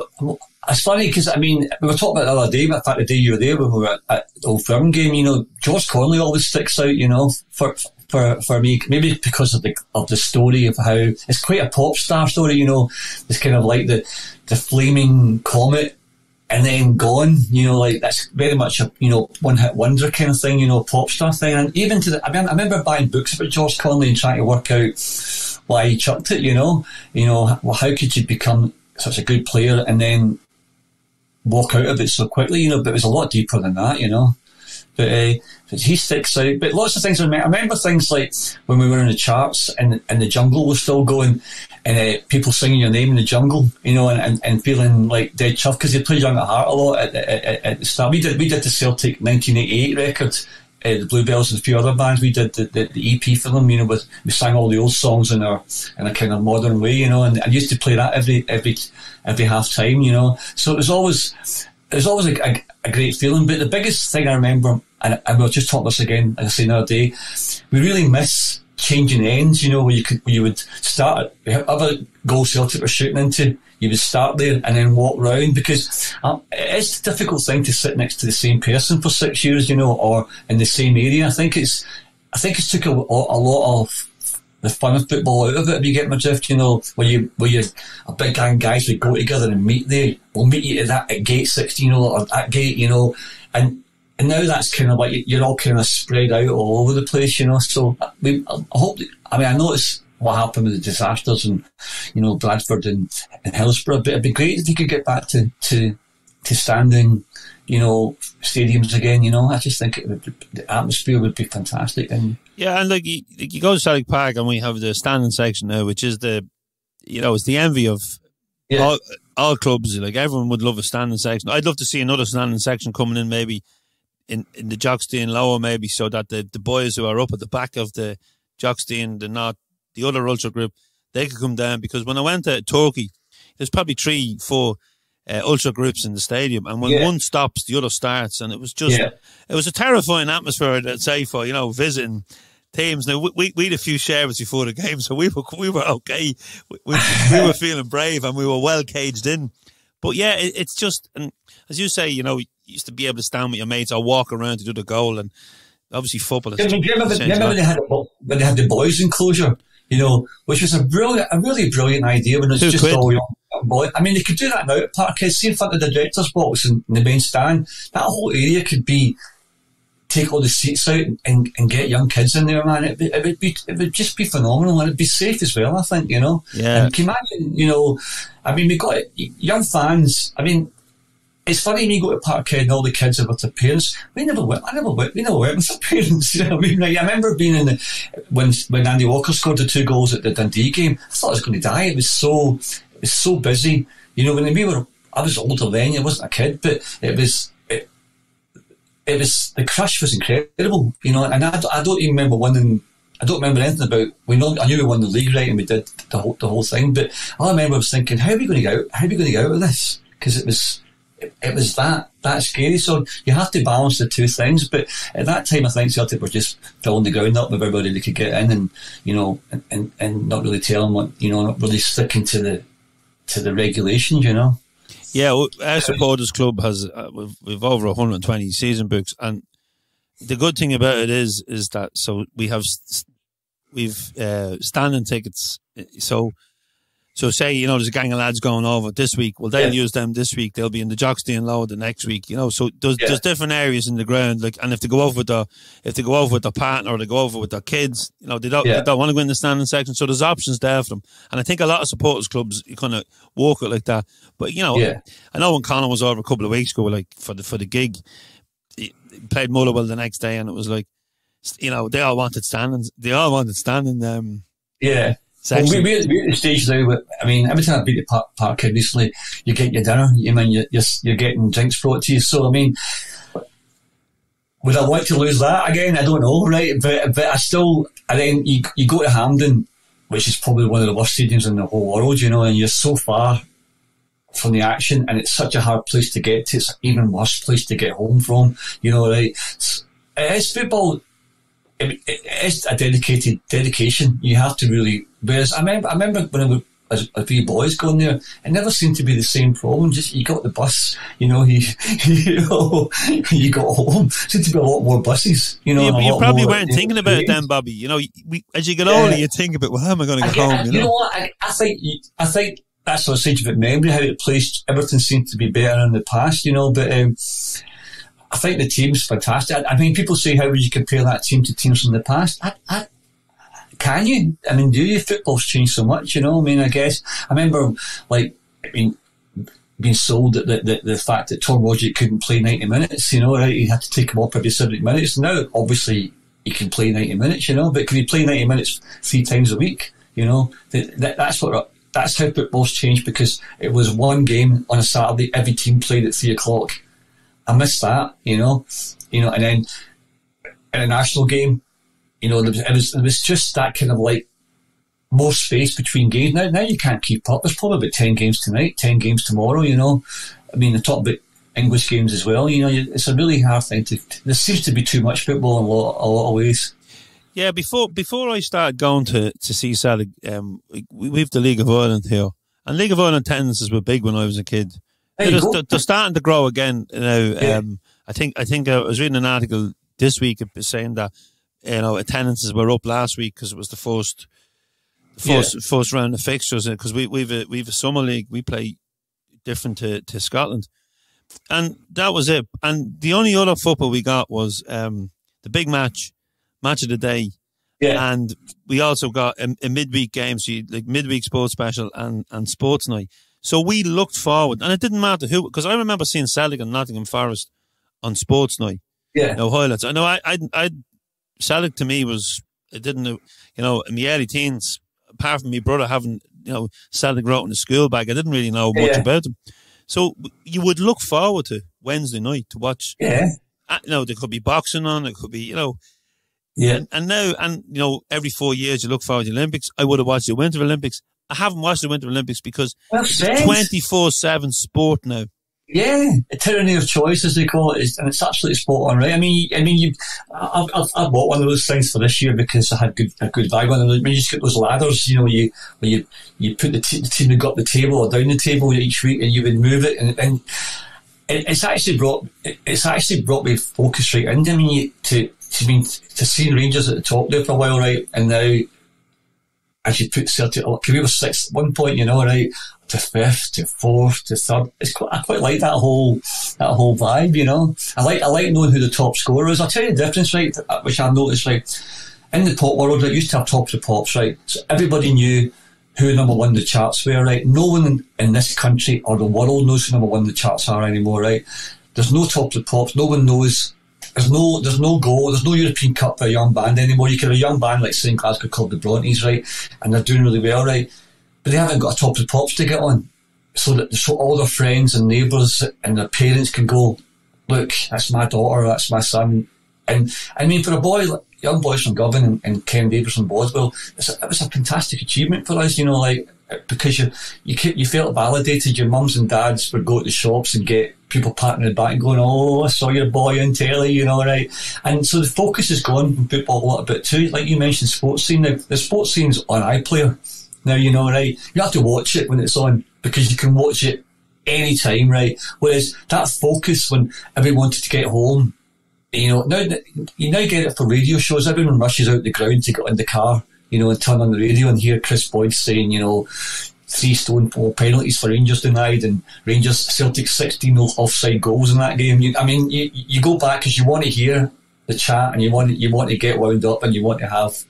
it's funny because, I mean, we were talking about the other day, in fact, the day you were there when we were at the Old Firm game, you know, George Conley always sticks out, you know, for me, maybe because of the story of how it's quite a pop star story, you know. It's kind of like the flaming comet and then gone, you know, like that's very much a, you know, one hit wonder kind of thing, you know, pop star thing. And even I remember buying books about George Conley and trying to work out why he chucked it, you know, well, how could you become such a good player and then walk out of it so quickly, you know, but it was a lot deeper than that, you know. But he sticks out. But lots of things I remember things like when we were in the charts and the Jungle was still going, and people singing your name in the Jungle, you know, and feeling like dead chuffed because they played Young at Heart a lot at the start. We did the Celtic 1988 record, the Bluebells and a few other bands. We did the EP for them, you know, we sang all the old songs in a kind of modern way, you know, and I used to play that every half time, you know. So it was always a great feeling. But the biggest thing I remember, and we'll just talk this again, as I say another day, we really miss changing ends, you know, where you would start at whatever goal Celtic were shooting into, you would start there and then walk round, because it's a difficult thing to sit next to the same person for 6 years, you know, or in the same area. I think it's took a lot of the fun of football out of it, if you get my drift, you know, where you're a big gang of guys would go together and meet there. We'll meet you at gate 16, you know, or that gate, you know, and now that's kind of like you're all kind of spread out all over the place, you know. So I noticed what happened with the disasters and, you know, Bradford and Hillsborough, but it'd be great if you could get back to standing, you know, stadiums again, you know. I just think the atmosphere would be fantastic. And yeah, and like you go to Celtic Park and we have the standing section now, which is it's the envy of all clubs. Like everyone would love a standing section. I'd love to see another standing section coming in, maybe in the Jockstein lower, maybe, so that the boys who are up at the back of the Jockstein, the other ultra group, they could come down. Because when I went to Turkey, there's probably 3-4 ultra groups in the stadium, and when one stops, the other starts, and it was just it was a terrifying atmosphere, I'd say, for visiting teams. Now we had a few shares before the game, so we were okay. We were feeling brave, and we were well caged in. But yeah, it's just, and as you say, you used to be able to stand with your mates or walk around to do the goal, and obviously football. Do you remember when they had the boys' enclosure? Which was a really brilliant idea when it's just all young boys. I mean, they could do that now at Parkhead, see in front of the director's box in the main stand. That whole area could be, take all the seats out and get young kids in there, man. It would just be phenomenal, and it'd be safe as well, I think, Yeah. And can you imagine, I mean, we got young fans. I mean, it's funny when you go to Parkhead and all the kids are with their parents. We never went with their parents. You know what I mean? Like, I remember being when Andy Walker scored the 2 goals at the Dundee game. I thought I was going to die. It was so busy. I was older then. I wasn't a kid, but it was the crush was incredible. And I don't even remember winning. I don't remember anything about. I knew we won the league, right, and we did the whole thing. But all I remember was thinking, how are we going to get out? How are we going to get out of this? Because it was that scary. So you have to balance the two things. But at that time, I think Celtic were just filling the ground up with everybody they could get in, and and not really telling what, not really sticking to the regulations, Yeah, our supporters club has we've over 120 season books, and the good thing about it is that we've standing tickets. So say, there's a gang of lads going over this week. Well, they'll use them this week. They'll be in the Jockstein Load the next week, So there's different areas in the ground. Like, and if they go over with their partner, or they go over with their kids, they don't want to go in the standing section. So there's options there for them. And I think a lot of supporters clubs, you kind of walk it like that. But, I know when Conor was over a couple of weeks ago, like for the gig, he played Motherwell the next day, and it was like, they all wanted standing. Well, we're at the stage now. I mean, every time I've been to Parkhead recently, you get your dinner. You're getting drinks brought to you. So, I mean, would I want to lose that again? I don't know, right? But then you go to Hampden, which is probably one of the worst stadiums in the whole world, and you're so far from the action, and it's such a hard place to get to. It's an even worse place to get home from, right? It is football. It's a dedication. You have to really. Whereas I remember when I was a few boys going there, it never seemed to be the same problem. Just you got the bus, you got home. It seemed to be a lot more buses, Yeah, but you probably weren't thinking about it then, Bobby. As you get older, you think about, well, how am I going to get home? You know what? I think that's what I said about memory. How it placed, everything seemed to be better in the past, But I think the team's fantastic. I mean, people say, how would you compare that team to teams from the past? Can you? I mean, do you? Football's changed so much, I mean, I guess. I remember, being sold the fact that Tom Rogic couldn't play 90 minutes, right? He had to take him up every 70 minutes. Now, obviously, he can play 90 minutes, but can he play 90 minutes 3 times a week? That's how football's changed, because it was one game on a Saturday, every team played at 3 o'clock. I missed that, and then in a national game, it was just that kind of like more space between games. Now you can't keep up. There's probably about 10 games tonight, 10 games tomorrow, I mean, the top bit English games as well, it's a really hard thing there seems to be too much football in a lot of ways. Yeah, before I started going to see Celtic, we've the League of Ireland here, and League of Ireland attendances were big when I was a kid. They're starting to grow again now. Yeah. I think I was reading an article this week saying that attendances were up last week because it was the first round of fixtures, because we've a summer league. We play different to Scotland, and that was it. And the only other football we got was the big match of the day. Yeah. And we also got a midweek game, so like midweek sports special and sports night. So we looked forward, and it didn't matter who, because I remember seeing Celtic and Nottingham Forest on sports night. Yeah. Highlights. I know I Celtic to me was, it didn't, in my early teens, apart from my brother having, Celtic wrote in the school bag, I didn't really know much about them. So you would look forward to Wednesday night to watch. Yeah. There could be boxing on, it could be, Yeah. And now, every 4 years you look forward to the Olympics. I would have watched the Winter Olympics I haven't watched the Winter Olympics because it's friends. 24/7 sport now. Yeah, a tyranny of choice, as they call it, and it's absolutely spot on, right? I've bought one of those things for this year because I had a good bag on them. You just get those ladders, where you put the team that got the table or down the table each week, and you would move it, and it's actually brought me focus right in. To see Rangers at the top there for a while, right, and now as you put Celtic, we were sixth at one point, right, to fifth, to fourth, to third. I quite like that whole vibe, I like knowing who the top scorer is. I'll tell you the difference, right, which I've noticed, right, in the pop world, I used to have top of the pops, right, so everybody knew who number one the charts were, right. No one in this country or the world knows who number one the charts are anymore, right. There's no top of the pops. No one knows. There's no goal. There's no European Cup for a young band anymore. You can have a young band like say in Glasgow called the Brontes, right, and they're doing really well, right, but they haven't got a top of the pops to get on, so all their friends and neighbours and their parents can go, look, that's my daughter, that's my son. And for a boy, like young boys from Govan and Ken Davis from Boswell, it was a fantastic achievement for us, because you felt validated. Your mums and dads would go to the shops and get people patting the back and going, oh, I saw your boy on telly, right? And so the focus has gone from football a little bit too. Like you mentioned, sports scene. Now, the sports scene's on iPlayer now, right? You have to watch it when it's on because you can watch it any time, right? Whereas that focus when everyone wanted to get home, now you now get it for radio shows. Everyone rushes out the ground to get in the car, and turn on the radio and hear Chris Boyd saying, 3 stone 4 penalties for Rangers denied and Rangers Celtic 16 offside goals in that game. You go back because you want to hear the chat and you want to get wound up and you want to have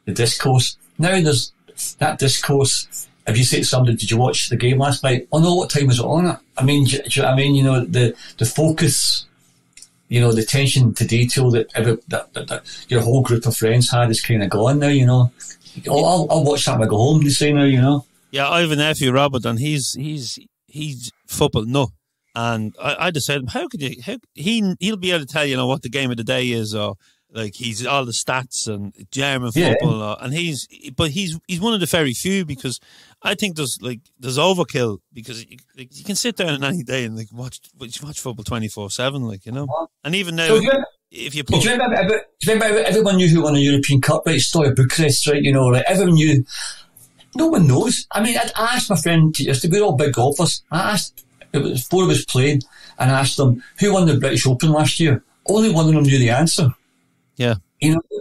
the discourse. Now there's that discourse. If you say to somebody, did you watch the game last night? Oh no, what time was it on it? Do you know what I mean? The focus, the attention to detail that your whole group of friends had is kind of gone now, I'll watch that when I go home, they say now, Yeah, I have a nephew, Robert, and he's football nut. And I just said, how could you? He'll be able to tell you what the game of the day is, or like he's all the stats and German football, and he's one of the very few because I think there's overkill because you can sit down on any day and watch football 24/7, and even now. So if you put, do you remember everyone knew who won a European Cup, right? Stoya Bucharest, right? Like everyone knew. No one knows. I asked my friend yesterday, we're all big golfers. I asked, it was 4 of us playing, and I asked them, who won the British Open last year? Only one of them knew the answer. Yeah.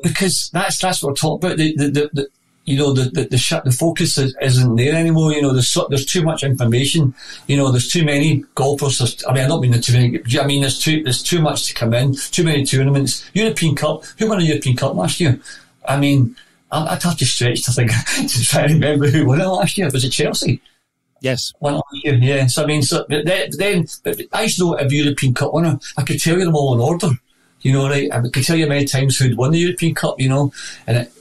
Because that's what we're talking about. The focus isn't there anymore. There's too much information. There's too many golfers. I don't mean too many. There's too much to come in. Too many tournaments. European Cup. Who won a European Cup last year? I'd have to stretch to try to remember who won it last year. Was it Chelsea? Yes. Won last year, yeah. So but I used to know every European Cup winner. I could tell you them all in order. Right? I could tell you many times who'd won the European Cup, and that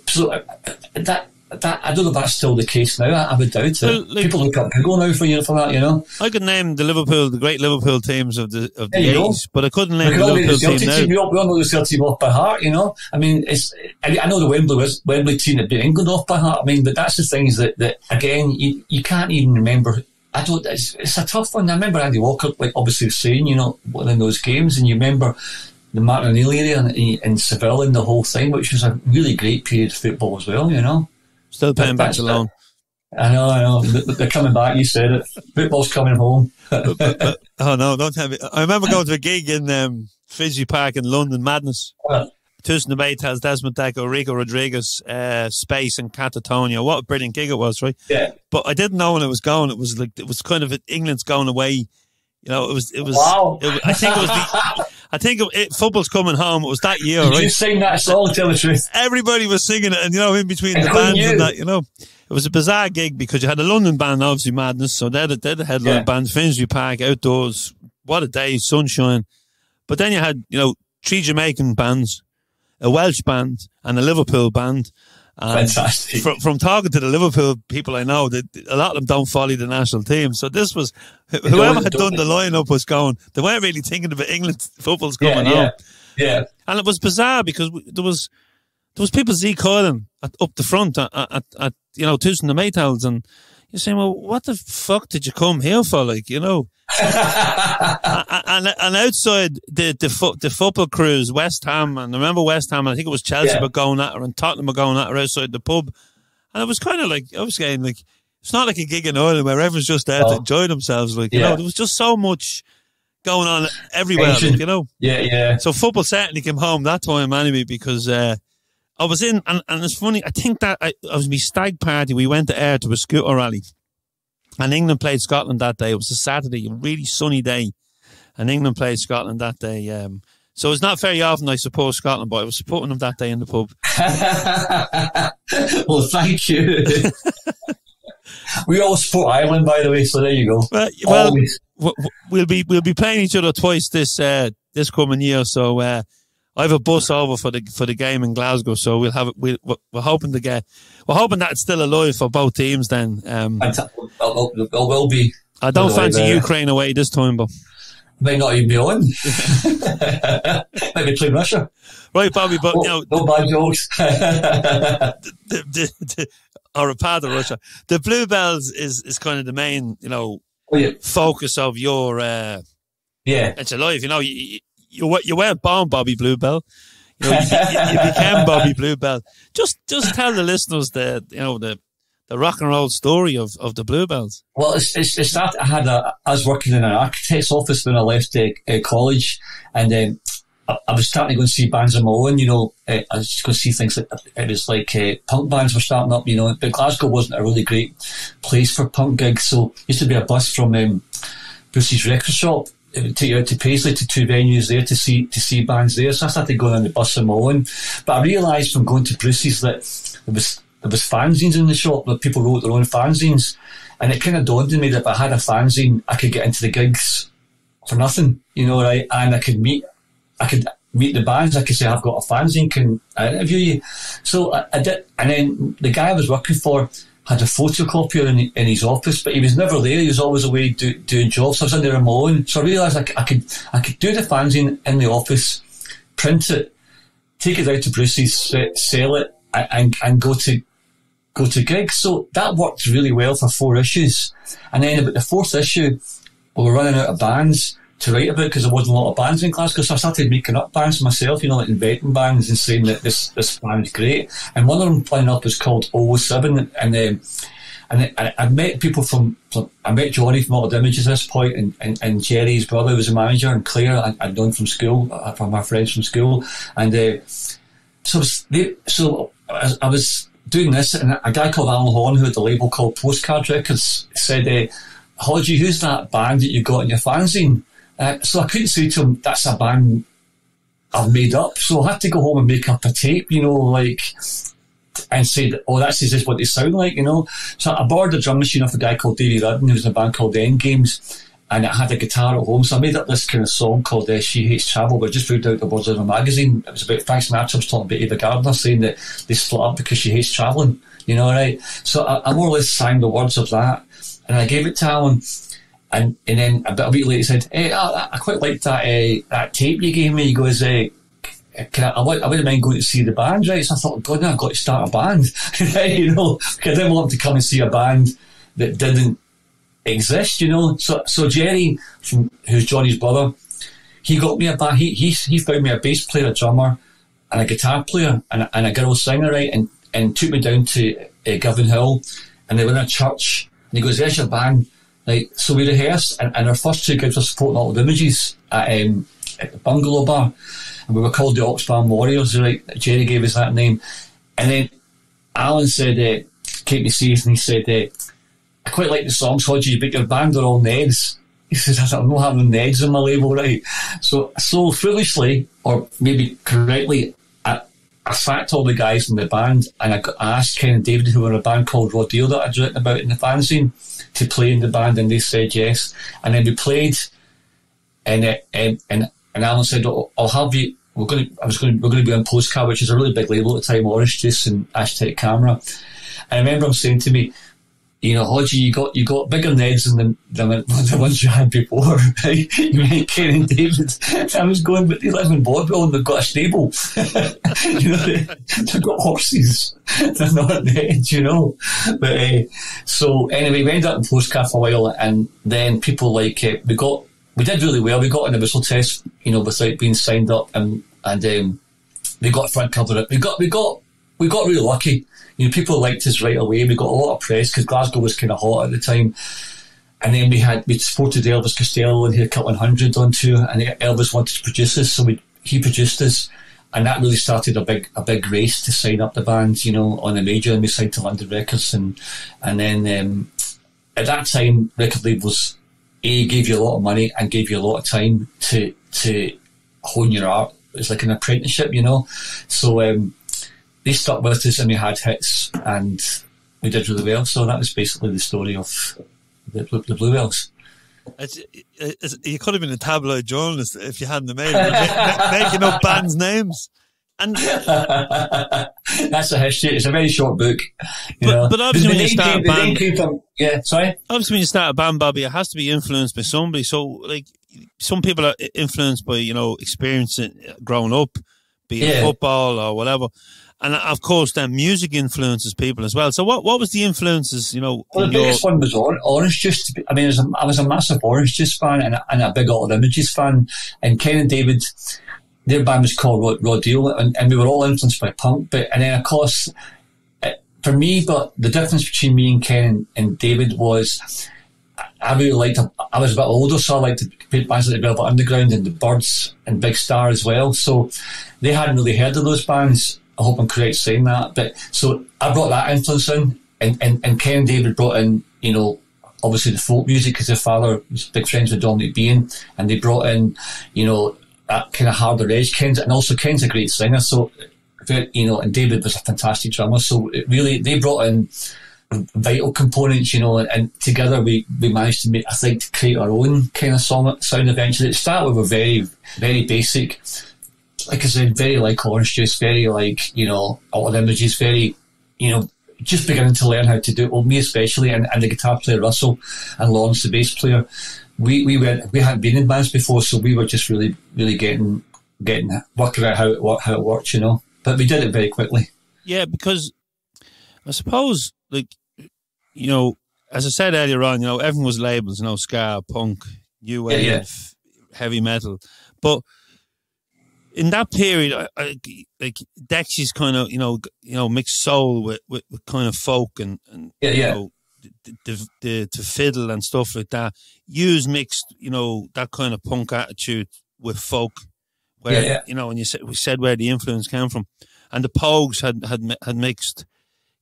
I don't know if that's still the case now. I would doubt it. People look up Google now for that, I could name the great Liverpool teams of the 80s, but I couldn't name the Liverpool team now. We all know the Celtic team off by heart, I know the Wembley team that beat England off by heart. But that's the things that again, you can't even remember. It's a tough one. I remember Andy Walker, obviously saying, winning those games, and you remember the Martin O'Neill area in Seville and the whole thing, which was a really great period of football as well, Still paying back the loan. I know. They're coming back. You said it. Football's coming home. Oh no! Don't tell me. I remember going to a gig in Finsbury Park in London. Madness. Tusen the Maytals, Desmond Deco, Rico Rodriguez, Space, and Catatonia. What a brilliant gig it was, right? Yeah. But I didn't know when it was going. It was kind of England's going away. It was. Wow. I think football's coming home. It was that year, right? You sing that song, tell the truth. Everybody was singing it, and in between the bands and that, it was a bizarre gig because you had a London band, obviously Madness, so they're the headline band, Finsbury Park, outdoors, what a day, sunshine. But then you had, 3 Jamaican bands, a Welsh band, and a Liverpool band. And fantastic. From talking to the Liverpool people I know, a lot of them don't follow the national team. So this was, whoever had done the lineup was going, they weren't really thinking about England football's coming on. Yeah. And it was bizarre because there was people Z-coiling up the front at Tusen the Maytals, and you're saying, well, what the fuck did you come here for? Like, you know, and outside the football crews, West Ham, and I remember West Ham, and I think it was Chelsea were going at her, and Tottenham were going at her outside the pub. And it was kind of like, I was saying, like, it's not like a gig in Ireland where everyone's just there to enjoy themselves. Like, you know, there was just so much going on everywhere, like, you know. Yeah. So football certainly came home that time anyway, because I was in, and it's funny, I think that I was my stag party, we went to Ayr to a scooter rally, and England played Scotland that day. It was a Saturday, a really sunny day, and England played Scotland that day. So it's not very often I support Scotland, but I was supporting them that day in the pub. Well, thank you. We all support Ireland, by the way, so there you go. Well, we'll be playing each other twice this coming year. So I have a bus over for the game in Glasgow. So we'll have it. We're hoping that it's still alive for both teams. Then it will be. I don't fancy Ukraine away this time, but might not even be on. Might be playing Russia. Right, Bobby, but no bad jokes. Or a part of Russia. The Bluebells is kind of the main, you know, focus of your it's your life. You know, you weren't born Bobby Bluebell. You know, you became Bobby Bluebell. Just tell the listeners the rock and roll story of the Bluebells. Well, it's that I was working in an architect's office when I left college, and I was starting to go and see bands of my own, you know. I was just going to see things like, it was like punk bands were starting up, you know, but Glasgow wasn't a really great place for punk gigs, so it used to be a bus from Bruce's record shop. It would take you out to Paisley to two venues there to see bands there, so I started going on the bus on my own. But I realised from going to Bruce's that there was fanzines in the shop, that people wrote their own fanzines, and it kind of dawned on me that if I had a fanzine, I could get into the gigs for nothing, you know, right? And I could meet the bands. I could say, I've got a fanzine, can I interview you? So I did, and then the guy I was working for had a photocopier in his office, but he was never there. He was always away doing jobs. So I was in there on my own. So I realised I could do the fanzine in the office, print it, take it out to Bruce's, sell it, and go to gigs. So that worked really well for 4 issues. And then about the 4th issue, we were running out of bands to write about because there wasn't a lot of bands in Glasgow, so I started making up bands myself, you know, like inventing bands and saying that this band's great. And one of them playing up was called 007, and I met people I met Johnny from Auld Images at this point, and Jerry's brother was a manager, and Claire I'd known from school, from my friends from school, and so I was doing this, and a guy called Alan Horn, who had a label called Postcard Records, said, Hodgie, who's that band that you got in your fanzine? So I couldn't say to him, that's a band I've made up. So I had to go home and make up a tape, you know, like, and say, this is what they sound like, you know. So I borrowed a drum machine off a guy called Davey Rudden, who was in a band called Endgames, and I had a guitar at home. So I made up this kind of song called She Hates Travel, but I just put out the words of a magazine. It was about Frank Sinatra was talking about Ava Gardner, saying that they split up because she hates travelling, you know, right? So I more or less sang the words of that, and I gave it to Alan. And then a week later he said, hey, I quite liked that tape you gave me. He goes, I wouldn't mind going to see the band, right? So I thought, God, now I've got to start a band, you know, because I didn't want him to come and see a band that didn't exist, you know. So Jerry, who's Johnny's brother, he got me a band. He found me a bass player, a drummer, and a guitar player, and a girl singer, right? And took me down to Govan Hill, and they were in a church, and he goes, there's your band. Right, so we rehearsed, and our first 2 gigs were supporting Auld Images at the Bungalow Bar, and we were called the Oxbow Warriors, right? Jerry gave us that name. And then Alan said, keep me safe, and he said, I quite like the songs, Hodgie, but your band are all Neds. He says, I'm not having Neds on my label, right? So foolishly, or maybe correctly, I sacked all the guys in the band, and I asked Ken and David, who were in a band called Rodale that I'd written about in the fanzine, to play in the band, and they said yes. And then we played, and Alan said, I'll have you. We're going to be on Postcard, which is a really big label at the time, Orange Juice and Aztec Camera. And I remember him saying to me, Hodgie, you got bigger Neds than the ones you had before, right? You meant Ken and David. I was going, but they live in Bluebell and they've got a stable. They've got horses. They're not Neds, But so anyway, we ended up in Postcard for a while, and then people we did really well. We got in the whistle test, without being signed up, and we got front cover. We got really lucky. People liked us right away. We got a lot of press because Glasgow was kind of hot at the time. And then we supported Elvis Costello, and he had a couple of 100 on tour, and Elvis wanted to produce us, so he produced us, and that really started a big race to sign up the band, on a major, and we signed to London Records, and then at that time, record labels gave you a lot of money and gave you a lot of time to hone your art. It was like an apprenticeship, So they stuck with us, and we had hits, and we did really well. So that was basically the story of the Bluebells. You could have been a tabloid journalist if you hadn't made it, making up bands' names. And that's a history. It's a very short book. But obviously, when you start a band, Obviously, when you start a band, Bobby, it has to be influenced by somebody. So, some people are influenced by experiencing growing up, be it football or whatever. And of course, then music influences people as well. So, what was the influences? Well, the biggest one was Orange Juice. I mean, I was a massive Orange Juice fan and a big Auld Images fan. And Ken and David, their band was called Raw Deal, and we were all influenced by punk. And then, of course, for me, but the difference between me and Ken and David was, I really liked. I was a bit older, so I liked bands like the Velvet Underground and the Birds and Big Star as well. So they hadn't really heard of those bands. I hope I'm correct saying that. But so I brought that influence in, and Ken and David brought in, obviously the folk music, because their father was big friends with Dominic Bean, and they brought in, that kind of harder edge. Ken's a great singer, so and David was a fantastic drummer. So they brought in vital components, and together we managed to create our own kind of sound eventually. At the start we were very, very basic. Like I said, very like Orange Juice, very like, Auld Images, very, just beginning to learn how to do it. Well, me especially, and the guitar player Russell, and Lawrence, the bass player. We hadn't been in bands before, so we were just really, really working out how it worked, But we did it very quickly. Yeah, because I suppose, as I said earlier on, everyone was labels, ska, punk, new wave, heavy metal. But in that period, Dexy's kind of, mixed soul with kind of folk and the fiddle and stuff like that. Yous mixed, that kind of punk attitude with folk, where and we said where the influence came from, and the Pogues had mixed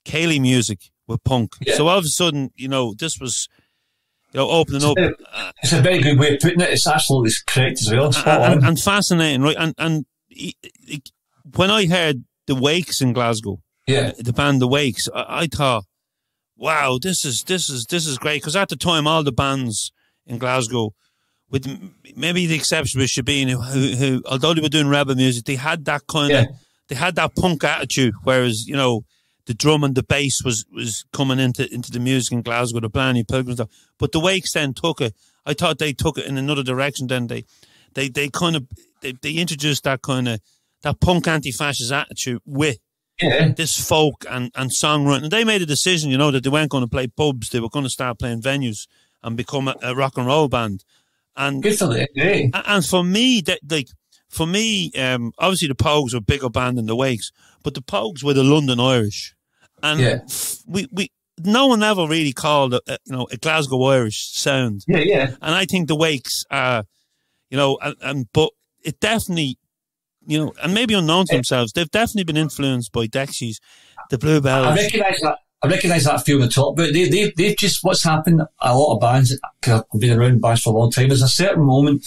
Cayley music with punk. Yeah. So all of a sudden, this was, opening up. It's a very good way of putting it. It's absolutely correct as well. And fascinating, right? And when I heard the Wakes in Glasgow, the band The Wakes, I thought, wow, this is great, because at the time all the bands in Glasgow, with maybe the exception of Shabine, who although they were doing rebel music, they had that kind of, they had that punk attitude, whereas the drum and the bass was coming into the music in Glasgow, the Blarney Pilgrims stuff. But the Wakes then took it. I thought they took it in another direction. Then they introduced that kind of that punk anti-fascist attitude with this folk and songwriting. And they made a decision, that they weren't going to play pubs. They were going to start playing venues and become a rock and roll band. And good for them. Yeah. And for me, obviously the Pogues were a bigger band than the Wakes, but the Pogues were the London Irish, and no one ever really called a Glasgow Irish sound. And I think the Wakes are, but it definitely, and maybe unknown to themselves, they've definitely been influenced by Dexys, the Bluebells. I recognise that feeling on the top, but they've just, what's happened, a lot of bands, because I've been around bands for a long time, there's a certain moment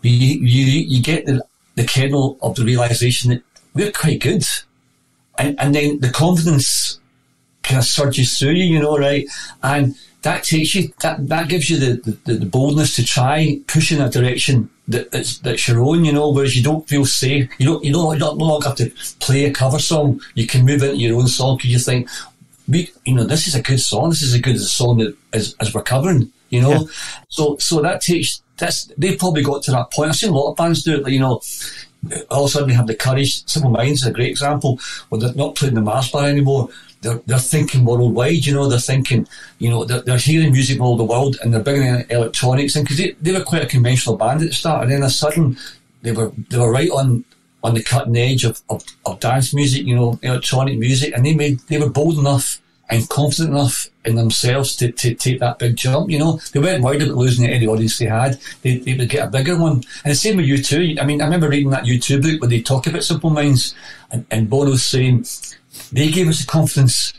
you get the kernel of the realisation that we're quite good. And then the confidence kind of surges through you, right? And that takes you, that gives you the boldness to try push in a direction that's your own, whereas you don't feel safe. You don't no longer have to play a cover song. You can move into your own song because you think, this is a good song. This is as good as a song that as we're covering, So they've probably got to that point. I've seen a lot of bands do it, like, all of a sudden they have the courage. Simple Minds is a great example. When they're not playing the Mars bar anymore, they're thinking worldwide, they're thinking, they're hearing music all over the world, and they're bringing in electronics in, because they were quite a conventional band at the start, and then a sudden they were right on the cutting edge of dance music, electronic music, and they were bold enough and confident enough in themselves to take that big jump. They weren't worried about losing any audience they had. They would get a bigger one. And the same with U2. I mean, I remember reading that U2 book where they talk about Simple Minds, and Bono's saying they gave us the confidence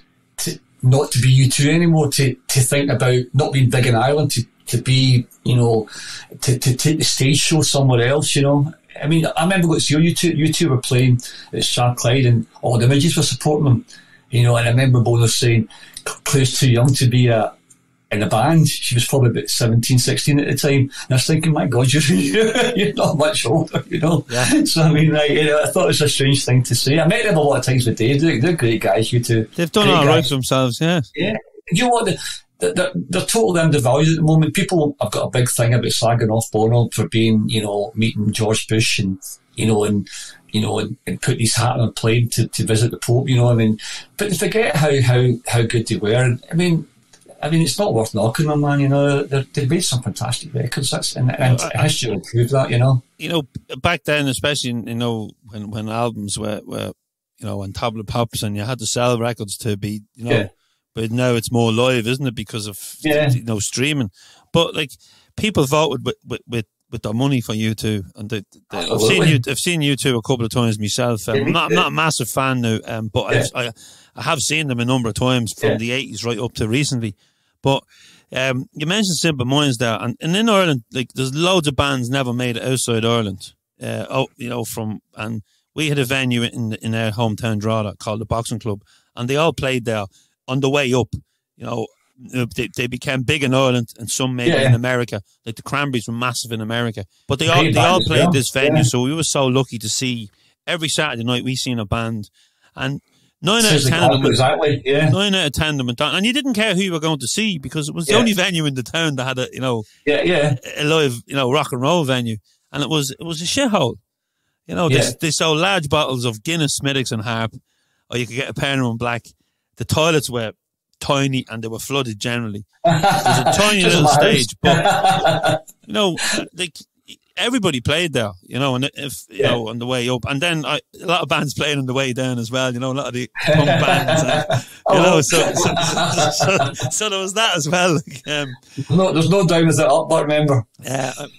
not to be U2 anymore, to think about not being big in Ireland, to be, to take the stage show somewhere else, I mean, I remember going to see U2 were playing at Strathclyde, and all the Images were supporting them, and I remember Bono saying Claire's too young to be in a band. She was probably about 17, 16 at the time, and I was thinking, my God, you're not much older, Yeah. So I mean, I thought it was a strange thing to say. I met them a lot of times with Dave. They're great guys, U2. They've done all right for themselves, yeah. Yeah. You know what? They're totally undervalued at the moment. People have got a big thing about slagging off Bono for being, meeting George Bush and put his hat on a plane to visit the Pope, I mean. But they forget how good they were. I mean, it's not worth knocking them, man. They've made some fantastic records. And history will prove that, back then, especially, when albums were on tablet pops, and you had to sell records to be, Yeah. But now it's more live, isn't it? Because of streaming. But like, people voted with their money for U2, and I've seen U2 a couple of times myself. I'm not a massive fan now, but I have seen them a number of times from the 80s right up to recently. But you mentioned Simple Minds there, and in Ireland, like, there's loads of bands never made it outside Ireland. And we had a venue in our hometown Drogheda called the Boxing Club, and they all played there. On the way up, they became big in Ireland, and some maybe in America. Like the Cranberries were massive in America, but they all played this venue. So we were so lucky to see every Saturday night we seen a band, and 9 out of 10 of them, 9 out of 10 of them, and you didn't care who you were going to see, because it was the only venue in the town that had a live rock and roll venue, and it was a shithole. They sold large bottles of Guinness, Smithwick's, and Harp, or you could get a Penryn Black. The toilets were tiny, and they were flooded generally. It was a tiny little stage, but like, everybody played there, and on the way up, and then a lot of bands playing on the way down as well. A lot of the punk bands, so there was that as well. No, there's no down as it up, but remember,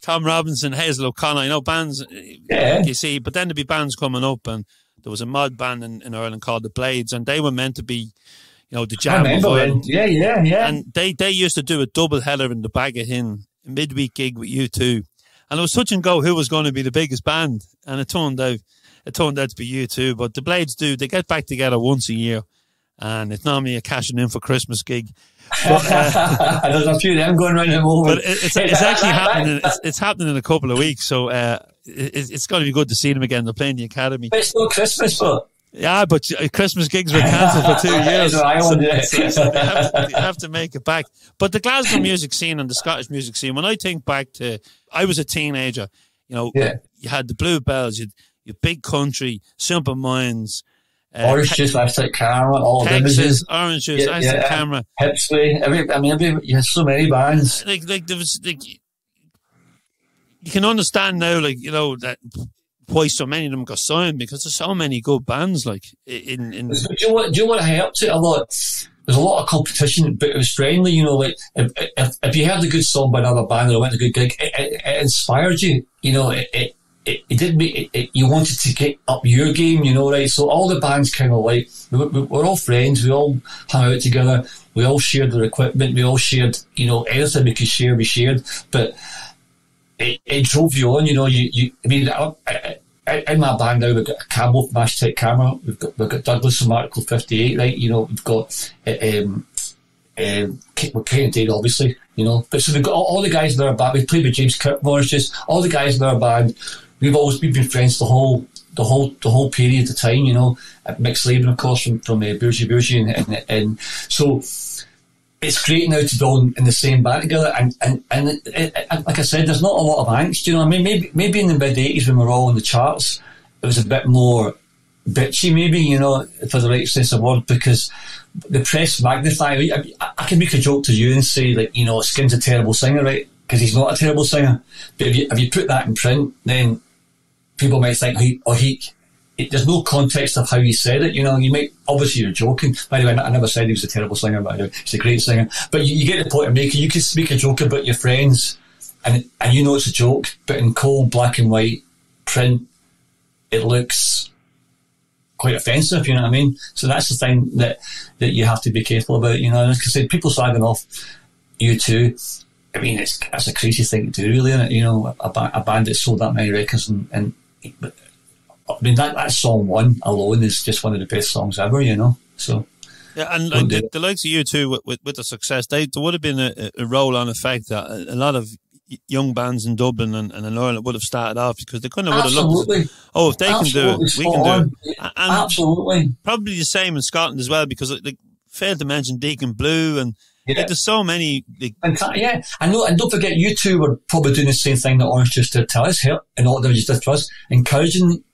Tom Robinson, Hazel O'Connor, bands, you see, but then there'd be bands coming up, and there was a mod band in Ireland called the Blades, and they were meant to be, the jam of Ireland. Yeah. And they used to do a double header in the Bag of Hin, a midweek gig with U2, and it was touch and go who was going to be the biggest band, and it turned out to be U2. But the Blades they get back together once a year, and it's normally a cashing in for Christmas gig. But, there's a few of them going around at the moment. But it's actually happening. It's happening in a couple of weeks, so it's going to be good to see them again. They're playing the Academy. But it's not Christmas, but yeah, but Christmas gigs were cancelled for 2 years. So they have to make it back. But the Glasgow music scene and the Scottish music scene, when I think back to, I was a teenager, you had the Bluebells, you had Big Country, Simple Minds, Orange Juice, Lipstick Camera, all the Images, Orange Juice, Lipstick Camera, Hipsley. You had so many bands. Like there was, like, you can understand now, that why so many of them got signed, because there's so many good bands. Like do you know what helped it a lot? There's a lot of competition, but it was friendly. Like if you heard a good song by another band or went to a good gig, it inspired you. It did make it, you wanted to get up your game, right? So all the bands kind of like, we're all friends, we all hung out together, we all shared their equipment, we all shared, anything we could share, we shared, but it drove you on, in my band now, we've got a Campbell from Hashtag Camera, we've got Douglas from Article 58, right? We've got, we're kind of dead, obviously, but so we've got all the guys in our band. We played with James Kirkmore, just all the guys in our band we've been friends the whole period of time, you know, at mixed label, of course, from Bougie, and so it's great now to be all in the same band together, and like I said, there's not a lot of angst, you know. I mean, maybe in the mid-80s when we were all in the charts, it was a bit more bitchy, maybe, you know, for the right sense of word, because the press magnify. I can make a joke to you and say, like, you know, Skin's a terrible singer, right? Because he's not a terrible singer. But if you put that in print, then people might think, there's no context of how you said it, you know. You might, obviously you're joking. By the way, I never said he was a terrible singer, but he's a great singer. But you get the point I'm making. You can speak a joke about your friends, and you know it's a joke, but in cold black and white print, it looks quite offensive, you know what I mean? So that's the thing that you have to be careful about, you know. Like I said, people slagging off U2, I mean, that's a crazy thing to do, really, isn't it? You know, a band that sold that many records, and I mean, that song one alone is just one of the best songs ever, you know. So yeah, and like the likes of U2 with the success, there would have been a roll-on effect that a lot of young bands in Dublin and in Ireland would have started off, because they kind of would have looked, if they can do it, we can do it. And absolutely. Probably the same in Scotland as well, because like, failed to mention Deacon Blue, and like, there's so many. Like, and don't forget, U2 were probably doing the same thing that Orange Juice did to us, and all they just did to us, encouraging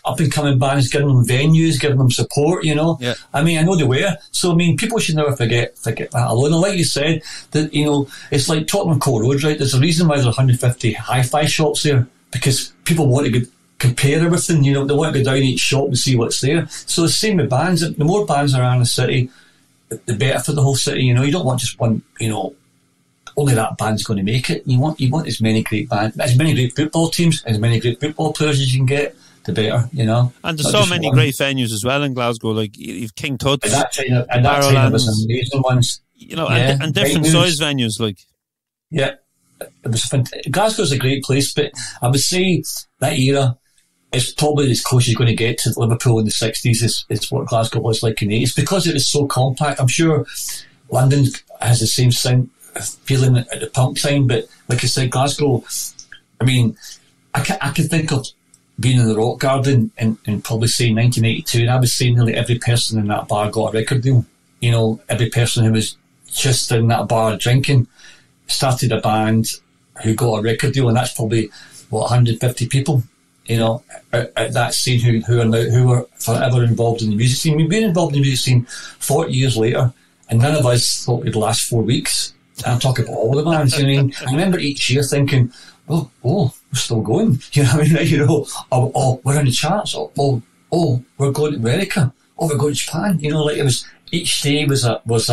up and coming bands, giving them venues, giving them support, you know. Yeah. I mean, I know they were. So I mean, people should never forget that alone. And like you said, that, you know, it's like Tottenham Court Road, right? There's a reason why there's 150 hi-fi shops there, because people want to compare everything, you know. They want to go down each shop and see what's there. So the same with bands. The more bands there are in the city, the better for the whole city, you know. You don't want just one, you know, only that band's going to make it. You want as many great bands, as many great football teams, as many great football players as you can get, the better, you know. And there's so many great venues as well in Glasgow, like you've King Tut's, and that time was amazing ones, you know, and different size venues, like. Yeah, it was Glasgow's a great place, but I would say that era is probably as close as you're going to get to Liverpool in the 60s is what Glasgow was like in the 80s, because it was so compact. I'm sure London has the same feeling at the punk time, but like I said, Glasgow, I mean, I can think of being in the Rock Garden in probably say 1982, and I was saying nearly every person in that bar got a record deal. You know, every person who was just in that bar drinking started a band who got a record deal, and that's probably 150 people, you know, at that scene who are forever involved in the music scene. We've been involved in the music scene 40 years later, and none of us thought we'd last 4 weeks. And I'm talking about all the bands, you know what I mean? I remember each year thinking, oh, we're still going. You know what I mean? You know, oh, we're in the charts. Oh, we're going to America. Oh, we're going to Japan. You know, like it was, each day was a boost.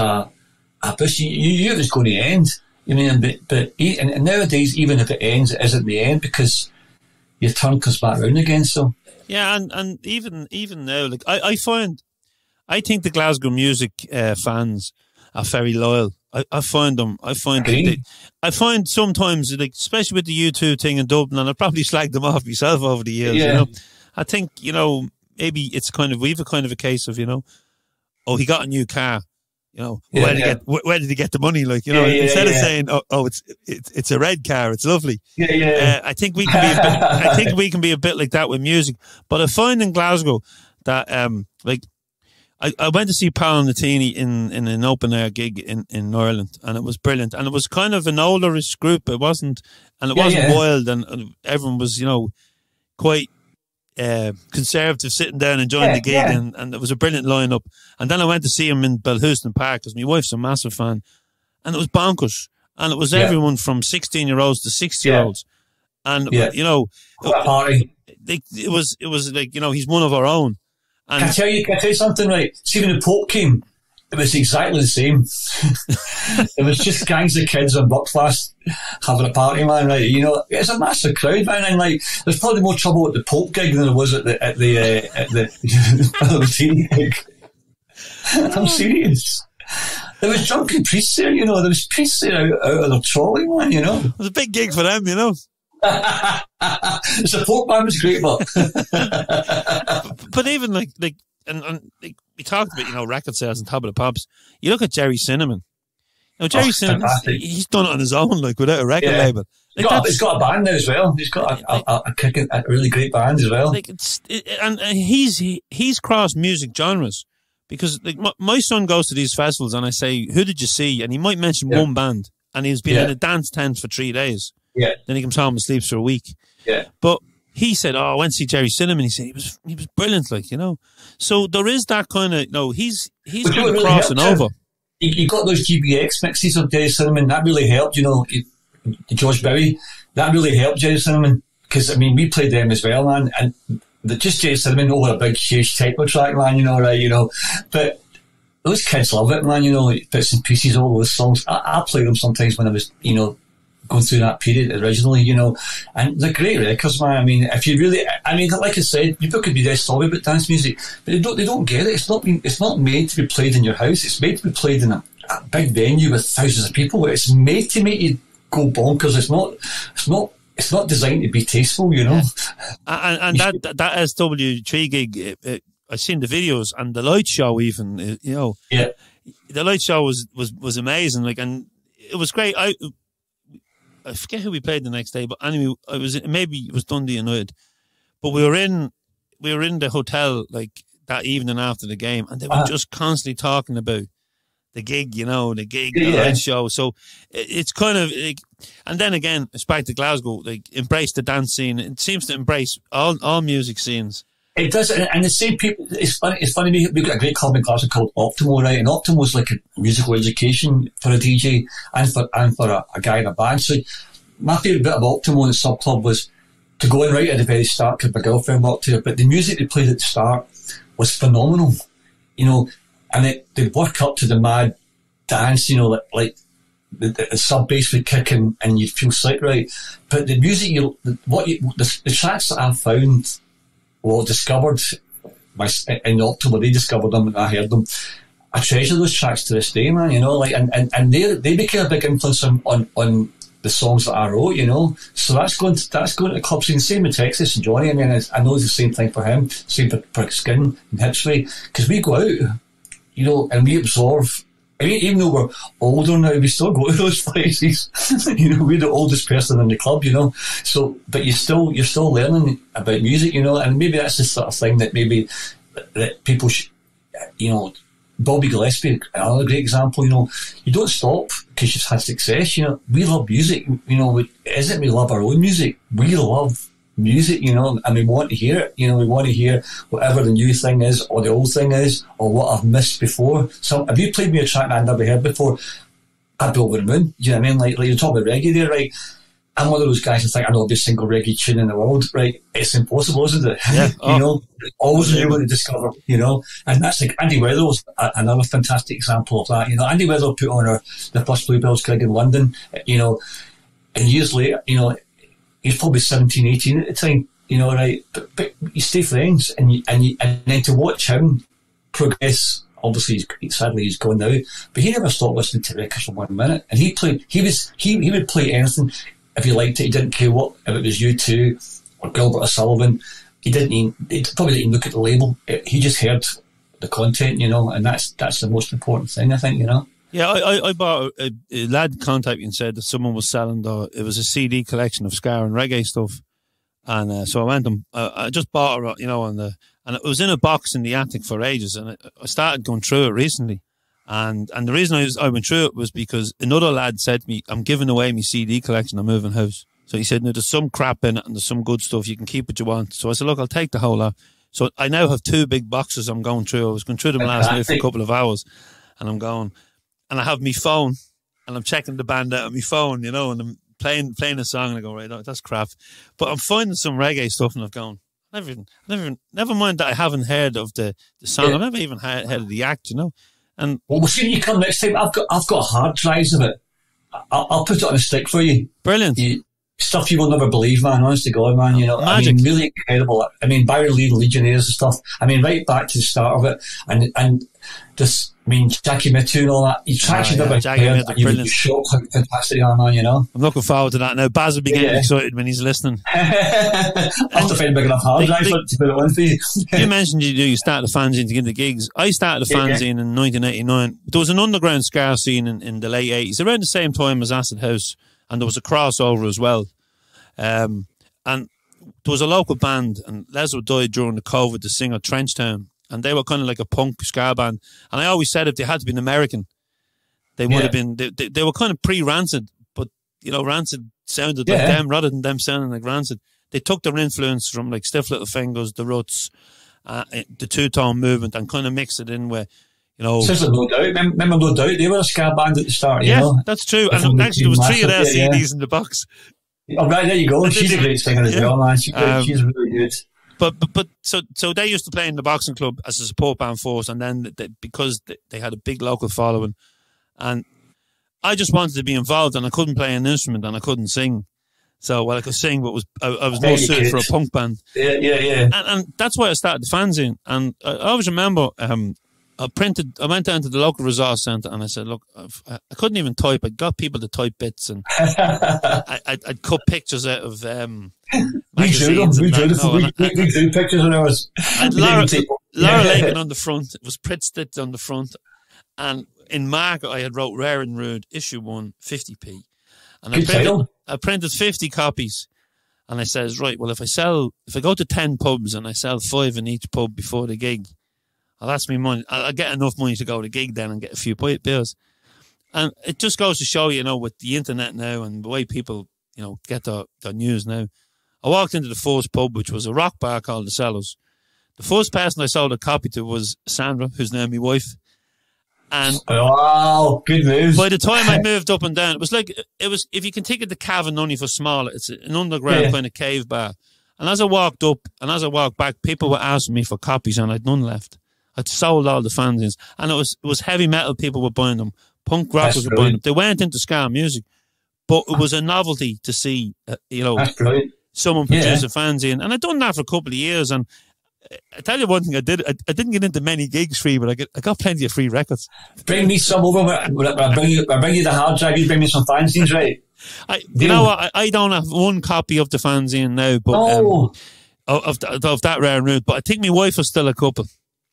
You knew it was going to end. You know, but nowadays, even if it ends, it isn't the end, because your turn comes back round again. So yeah, and even now, like I think the Glasgow music fans are very loyal. I find sometimes, like, especially with the U2 thing in Dublin, and I've probably slagged them off myself over the years, you know. I think, you know, maybe it's we've a kind of a case of, you know, oh, he got a new car, you know, where did he get the money? Like, you know, instead of saying, oh, it's a red car, it's lovely. I think we can be a bit like that with music. But I find in Glasgow that, like, I went to see Paul Natini in an open air gig in Ireland, and it was brilliant. And it was kind of an olderish group. It wasn't wild, and everyone was, you know, quite conservative, sitting down enjoying the gig, and it was a brilliant lineup. And then I went to see him in Belhouston Park, because my wife's a massive fan, and it was bonkers. And it was everyone from 16-year-olds to 60-year-olds, and you know, it was like, you know, he's one of our own. And Can I tell you something, right? See, when the Pope came, it was exactly the same. It was just gangs of kids on Buckfast having a party, man, right? You know, it's a massive crowd, man, and like, there's probably more trouble at the Pope gig than there was at the Valentine gig. I'm serious. There was drunken priests there, you know. There was priests there out of their trolley, man, you know. It was a big gig for them, you know. The support band was great, but even like and we talked about, you know, record sales and Top of the Pops. You look at Jerry Cinnamon, Now, Jerry Cinnamon, he's done it on his own, like, without a record label. Like, he's got a band now as well. He's got a really great band as well. Like, and he's crossed music genres, because like my son goes to these festivals and I say, who did you see? And he might mention one band, and he's been in a dance tent for 3 days. Yeah. Then he comes home and sleeps for a week. Yeah. But he said, I went to see Jerry Cinnamon. He said he was brilliant, like, you know. So there is that kind of, he's kind of crossing over. You got those GBX mixes of Jerry Cinnamon, that really helped, George Bowie, that really helped Jerry Cinnamon, because, I mean, we played them as well, man, and just Jerry Cinnamon over a big, huge techno track, man, but those kids love it, man, bits and pieces, all those songs. I play them sometimes when I was, going through that period originally, and they're great records, man. I mean, like I said, people could be dead sorry about dance music, but they don't get it. It's not made to be played in your house. It's made to be played in a big venue with thousands of people. It's made to make you go bonkers. It's not designed to be tasteful, Yeah. And that SW3 gig, I've seen the videos and the light show even, Yeah. The light show was amazing, like, and it was great. I forget who we played the next day, but anyway, maybe it was Dundee United, but we were in the hotel like that evening after the game, and they were just constantly talking about the gig, the light show. So it's kind of like, and then again, it's back to Glasgow, like, embrace the dance scene. It seems to embrace all music scenes. It does, and the same people. It's funny. We've got a great club in Glasgow called Optimo, right? And Optimo is like a musical education for a DJ and for a guy in a band. So my favourite bit of Optimo in the sub club was to go in right at the very start, because my girlfriend worked here. But the music they played at the start was phenomenal, and they'd work up to the mad dance, like the sub bass would kick in and you'd feel sick, right? But the music, the tracks that I've found. Well, discovered in October, they discovered them and I heard them. I treasure those tracks to this day, man, and they became a big influence on the songs that I wrote, So that's going to the club scene. Same with Texas and Johnny. I mean, I know it's the same thing for him, same for Skin and Hipsway, because we go out, and we absorb. I mean, even though we're older now, we still go to those places. We're the oldest person in the club, So, but you're still learning about music, and maybe that's the sort of thing that that people, Bobby Gillespie, another great example. You don't stop because you've had success. We love music. We love our own music. We love music, and we want to hear it. We want to hear whatever the new thing is, or the old thing is, or what I've missed before. So if you played me a track that I'd never heard before, I'd be over the moon. Do you know what I mean? Like you're talking about reggae there, right? I'm one of those guys who think I know every single reggae tune in the world, right? It's impossible, isn't it? Yeah. Always new one to discover, and that's like Andy Weatherall's another fantastic example of that. Andy Weatherall put on the first Bluebells gig in London, and years later, he's probably 17, 18 at the time, right? But you stay friends, and then to watch him progress. Obviously, sadly he's gone now, but he never stopped listening to records for 1 minute. And he would play anything if he liked it. He didn't care if it was U2 or Gilbert O'Sullivan. He probably didn't even look at the label. He just heard the content, and that's the most important thing, I think, Yeah, I bought a lad contacted me and said that someone was selling it was a CD collection of ska and reggae stuff, and so I went and I just bought it, and it was in a box in the attic for ages, and I started going through it recently, and the reason I went through it was because another lad said to me, I'm giving away my CD collection, I'm moving house. So he said, no, there's some crap in it and there's some good stuff, you can keep what you want. So I said, look, I'll take the whole lot. So I now have 2 big boxes I'm going through. I was going through them last night for a couple of hours, and I'm going. And I have my phone, and I'm checking the band out on my phone, and I'm playing a song, and I go, right, that's crap. But I'm finding some reggae stuff, and I've gone, never mind that I haven't heard of the song. Yeah. I've never even heard of the act, And well, we'll see when you come next time. I've got hard drives of it. I'll put it on a stick for you. Brilliant. stuff you will never believe, man. Honest to God, man. You know, Magic. I mean, really incredible. I mean, Barry Lee, Legionnaires and stuff. I mean, right back to the start of it, and just, I mean, Jackie Mittoo and all that. You actually never heard, and you would be shocked how fantastic you are, man. You know. I'm looking forward to that now. Baz will be getting excited when he's listening. I have to find a big enough hard drive to put it on for you. You mentioned you started a fanzine to get into gigs. I started a fanzine in 1989. There was an underground ska scene in the late 80s, around the same time as Acid House, and there was a crossover as well. And there was a local band, and Leslie died during the COVID, the singer Trenchtown, and they were kind of like a punk ska band. And I always said if they had to be an American, they would have been. They were kind of pre-Rancid, but you know, Rancid sounded like them rather than them sounding like Rancid. They took their influence from like Stiff Little Fingers, the Ruts, the two-tone movement, and kind of mixed it in with, you know. No Doubt. Remember No Doubt? They were a ska band at the start. You know? That's true. And actually, there was 3 of their CDs in the box. Oh, right, there you go. She's a great singer as well, man. She's really good. But so they used to play in the boxing club as a support band for us, and then because they had a big local following, and I just wanted to be involved, and I couldn't play an instrument and I couldn't sing. So, well, I could sing, but I was more suited for a punk band. Yeah. And that's why I started the fanzine. And I always remember, I went down to the local resource centre and I said, look, I couldn't even type. I got people to type bits, and I'd cut pictures out of magazines. We drew pictures of ours. Laura Lakin on the front. It was Prit Stitch on the front. And in marker, I had wrote Rare and Rude, issue 1, 50p. And I printed 50 copies. And I says, right, well, if I go to 10 pubs and I sell 5 in each pub before the gig, that's me money. I'll get enough money to go to the gig then and get a few beers. And it just goes to show, you know, with the internet now and the way people, you know, get their news now. I walked into the first pub, which was a rock bar called The Cellars. The first person I sold a copy to was Sandra, who's now my wife. And wow, good news. By the time I moved up and down, it was if you can think of the Cavern only for smaller, it's an underground kind of cave bar. And as I walked up and as I walked back, people were asking me for copies and I'd none left. I'd sold all the fanzines, and it was heavy metal people were buying them, punk rockers were buying them. They weren't into ska music, but it was a novelty to see, you know, someone produce a fanzine. And I'd done that for a couple of years, and I tell you one thing I did. I didn't get into many gigs free, but I got plenty of free records. Bring me some over. I bring you the hard drive. You bring me some fanzines, right? You know what? I don't have one copy of the fanzine now, but of that Rare and Rude. But I think my wife has still a couple.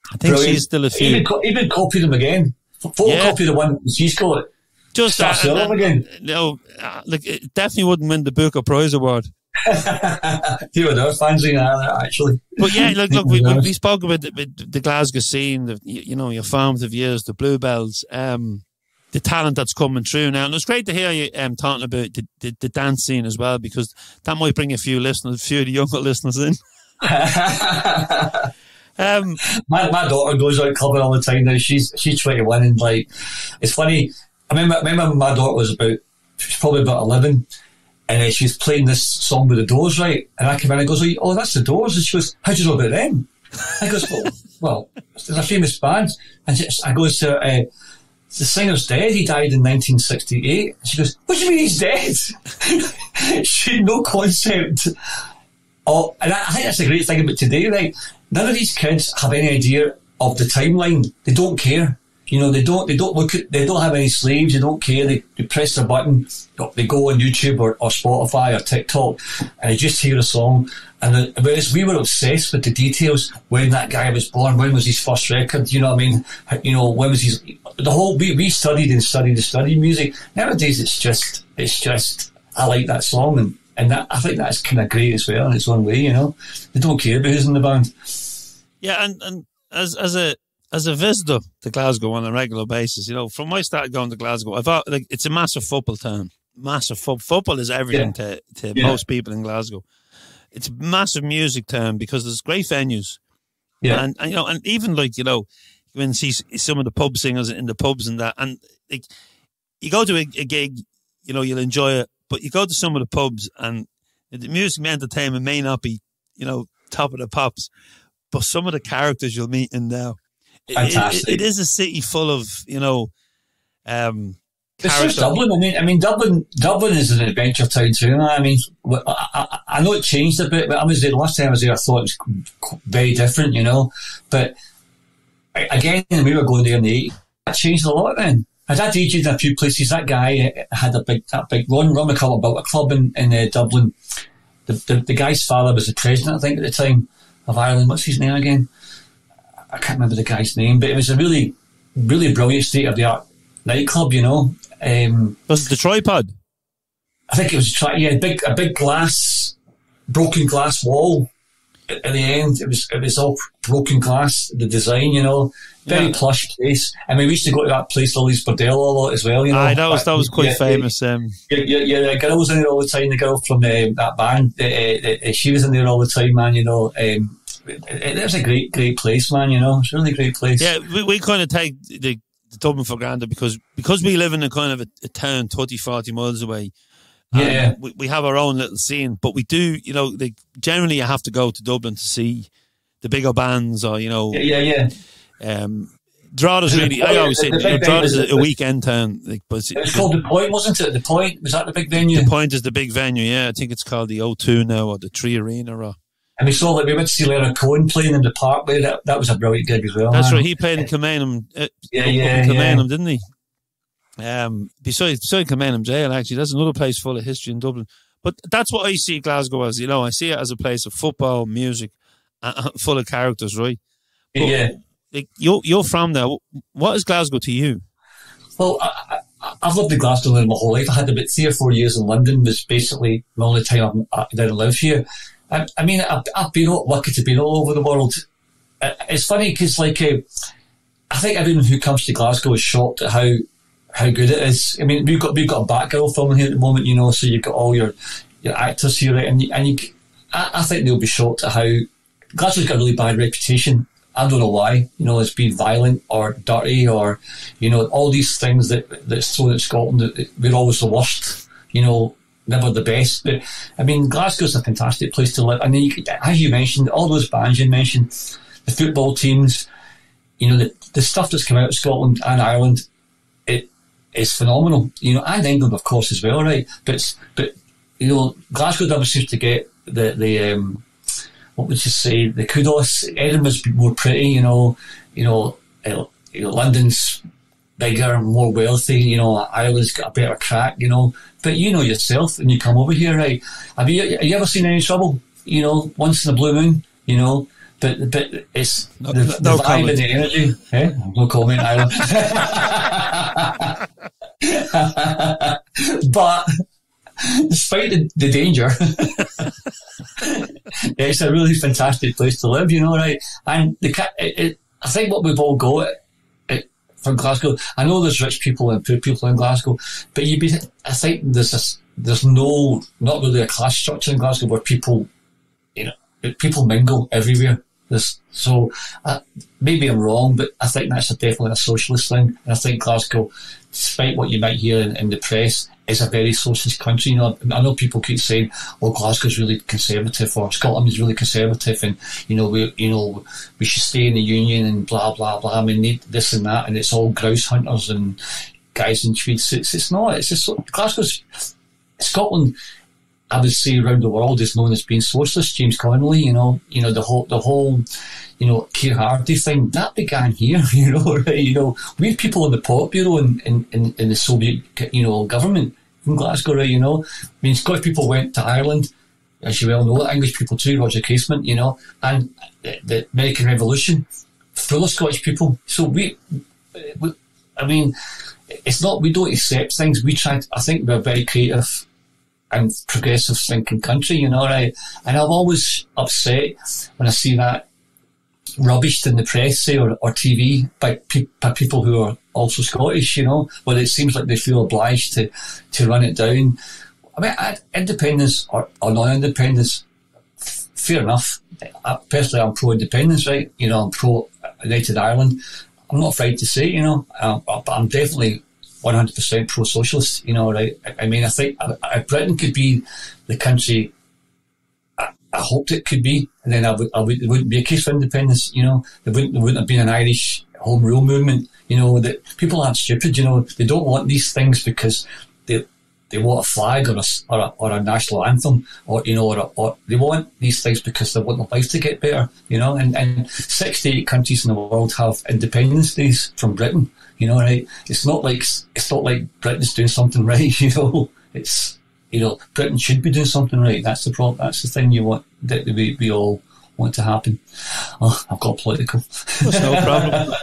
I think she's still a few. Even copy them again. Photocopy the one she's got. Just start selling them again. No, it definitely wouldn't win the Booker Prize Award. You would know, fanzine actually. But yeah, look, we spoke about the Glasgow scene, you know, your formative years, the Bluebells, the talent that's coming through now. And it's great to hear you talking about the dance scene as well, because that might bring a few of the younger listeners in. My daughter goes out clubbing all the time now. She's 21, and like, it's funny. I remember when my daughter was probably about 11, and she was playing this song with the Doors, right? And I came in and goes, "Oh, that's the Doors." And she goes, "How do you know about them?" I goes, "Well, there's a famous band." And I goes to the singer's dead. He died in 1968. And she goes, "What do you mean he's dead?" She had no concept. Oh, and I think that's the great thing about today, right? None of these kids have any idea of the timeline. They don't care. You know, they don't look at, they don't have any slaves. They don't care. They press their button. They go on YouTube or Spotify or TikTok, and they just hear a song. And whereas we were obsessed with the details, when that guy was born, when was his first record, you know what I mean? You know, when was his, we studied music. Nowadays it's just, I like that song, and that, I think that's kind of great as well in its own way, you know. They don't care about who's in the band. Yeah, and as a visitor to Glasgow on a regular basis, you know, from my start going to Glasgow, it's a massive football town. Massive football is everything to most people in Glasgow. It's a massive music town because there's great venues. Yeah, and you know, and even like, you know, you can see some of the pub singers in the pubs and that, and like, you go to a gig, you know, you'll enjoy it, but you go to some of the pubs and the music and entertainment may not be, you know, top of the pops, but some of the characters you'll meet in now. It is a city full of, you know, It's just Dublin. I mean, Dublin is an adventure town too. I mean, I know it changed a bit, but I was there last time I was there. I thought it was very different, But again, we were going there in the 80s. It changed a lot then. I'd had DJed in a few places. That guy had that big Ron McCullough built a club in Dublin. The guy's father was the president, I think, at the time of Ireland. What's his name again? I can't remember the guy's name, but it was a really, really brilliant state-of-the-art nightclub, Was it the Tripod? I think it was a big broken glass wall. At the end, it was all broken glass. The design, very plush place. I mean, we used to go to that place, Lily's Bordel, a lot as well. Aye, that was quite famous. The girl was in there all the time. The girl from that band, she was in there all the time, man. It was a great place, man. It's a really great place. Yeah, we kind of take the Dublin for granted because we live in a kind of a town 30, 40 miles away. Yeah, we have our own little scene, but we do, generally you have to go to Dublin to see the bigger bands or, Droghera's really, I always say, Droghera's a weekend town. It was called The Point, wasn't it? The Point, was that the big venue? The Point is the big venue, yeah. I think it's called the O2 now or the Tree Arena or... And we went to see Leonard Cohen playing in the Parkway. That was a brilliant gig as well. That's right, he played in Kilmainham. Kilmainham, didn't he? Besides Kilmainham Jail, actually, that's another place full of history in Dublin. But that's what I see Glasgow as. I see it as a place of football, music, full of characters, right? But, you're from there. What is Glasgow to you? Well, I've lived in Glasgow my whole life. I had about 3 or 4 years in London. Was basically the only time I didn't live here. I mean, I've been lucky to be all over the world. It's funny because, I think everyone who comes to Glasgow is shocked at how good it is. I mean, we've got a Batgirl film here at the moment, so you've got all your actors here, right? I think they'll be shocked at how Glasgow's got a really bad reputation. I don't know why. It's been violent or dirty or all these things that's thrown at Scotland. That we're always the worst. Never the best. But I mean, Glasgow's a fantastic place to live. And then as you mentioned, all those bands you mentioned, the football teams, the stuff that's come out of Scotland and Ireland. It's phenomenal, and England, of course, as well, right? But Glasgow never seems to get the what would you say, the kudos. Edinburgh's more pretty, London's bigger, more wealthy, Ireland's got a better crack, But yourself when you come over here, right? Have you ever seen any trouble? Once in a blue moon, But it's the vibe comment. And the energy. No comment, Ireland. But despite the danger, it's a really fantastic place to live, right? And I think what we've all got from Glasgow, I know there's rich people and poor people in Glasgow, but I think there's not really a class structure in Glasgow where people mingle everywhere. Maybe I'm wrong, but I think that's definitely a socialist thing. And I think Glasgow, despite what you might hear in the press, is a very socialist country. I know people keep saying, "Oh, Glasgow's really conservative," or "Scotland is really conservative," and we should stay in the union and blah blah blah. I mean, this and that, and it's all grouse hunters and guys in tweeds. It's not. It's just Glasgow's Scotland. I would say around the world is known as being socialist. James Connolly, the whole, Keir Hardie thing that began here. Right? We had people in the Politburo in the Soviet, government from Glasgow. Right? I mean, Scottish people went to Ireland, as you well know. English people too, Roger Casement. And the American Revolution, full of Scottish people. So I mean, it's not we don't accept things. We try. I think we're very creative and progressive thinking country, right? And I'm always upset when I see that rubbished in the press, say, or TV by people who are also Scottish, where it seems like they feel obliged to run it down. I mean, independence or non-independence, fair enough. Personally, I'm pro-independence, right? I'm pro-United Ireland. I'm not afraid to say, but I'm definitely 100% pro-socialist, right? I mean, I think if Britain could be the country I hoped it could be, and then it wouldn't be a case for independence, there wouldn't have been an Irish Home Rule movement, that people aren't stupid, they don't want these things because they want a flag or a national anthem, or they want these things because they want their life to get better, and 68 countries in the world have Independence Days from Britain, right? It's not like Britain's doing something right, it's, Britain should be doing something right. That's the problem. That's the thing you want, that we all want to happen. Oh, I've got political. That's no problem.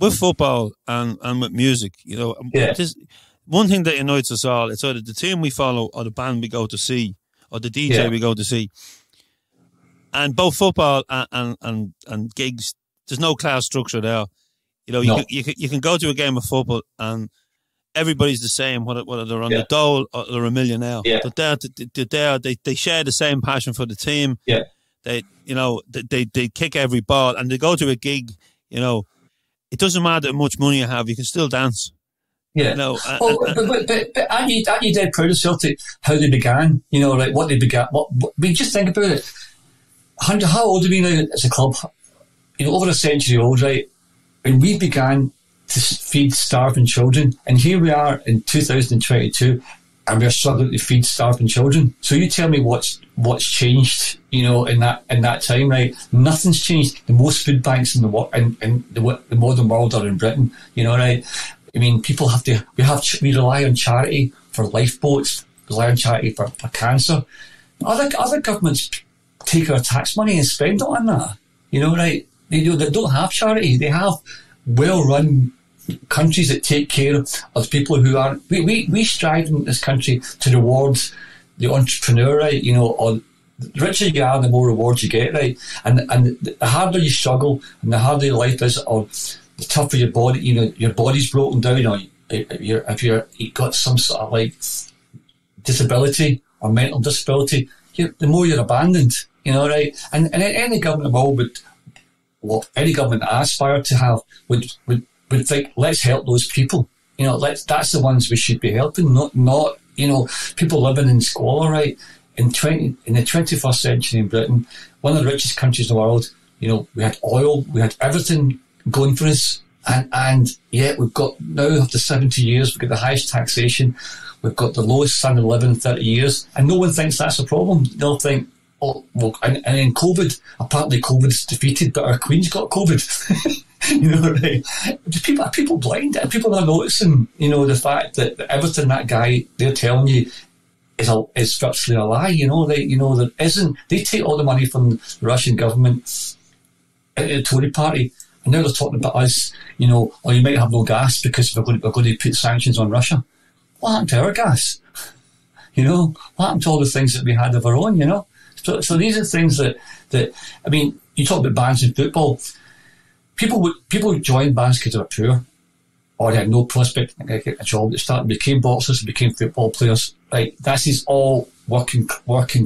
With football and with music, one thing that unites us all, it's either the team we follow or the band we go to see or the DJ we go to see. And both football and gigs, there's no class structure there. You can go to a game of football and everybody's the same, whether they're on the dole or they're a millionaire. Yeah. They share the same passion for the team. Yeah. They kick every ball, and they go to a gig, it doesn't matter how much money you have, you can still dance. Yeah. But aren't you dead proud of Celtic, how they began? What they began. Just think about it. How old are we now as a club? Over a century old, right? When we began to feed starving children, and here we are in 2022, and we're struggling to feed starving children. So you tell me what's changed, in that time, right? Nothing's changed. The most food banks in the modern world are in Britain, right? I mean, people we rely on charity for lifeboats, rely on charity for cancer. Other governments take our tax money and spend it on that, right? They don't have charity. They have well-run countries that take care of people who are. We strive in this country to reward the entrepreneur, right? Or the richer you are, the more rewards you get, right? And the harder you struggle and the harder your life is, or the tougher your body, your body's broken down, or if you've got some sort of like disability or mental disability, the more you're abandoned, right? And any government in the world any government I aspire to have would think, let's help those people. That's the ones we should be helping, not people living in squalor, right? In the 21st century in Britain, one of the richest countries in the world, we had oil, we had everything going for us, and yet we've got, now after 70 years, we've got the highest taxation, we've got the lowest standard of living in 30 years, and no one thinks that's a problem. They'll think, oh, well, and in COVID, apparently COVID's defeated, but our Queen's got COVID. Right? Are people blind? Are people not noticing, the fact that everything that guy, they're telling you is virtually a lie, there isn't. They take all the money from the Russian government into the Tory party, and now they're talking about us, or you might have no gas because we're going to put sanctions on Russia. What happened to our gas? What happened to all the things that we had of our own, So these are things that I mean, you talk about bands in football. People join bands because they were poor, or they had no prospect to get a job. They started, became boxers, and became football players. Right? That is all working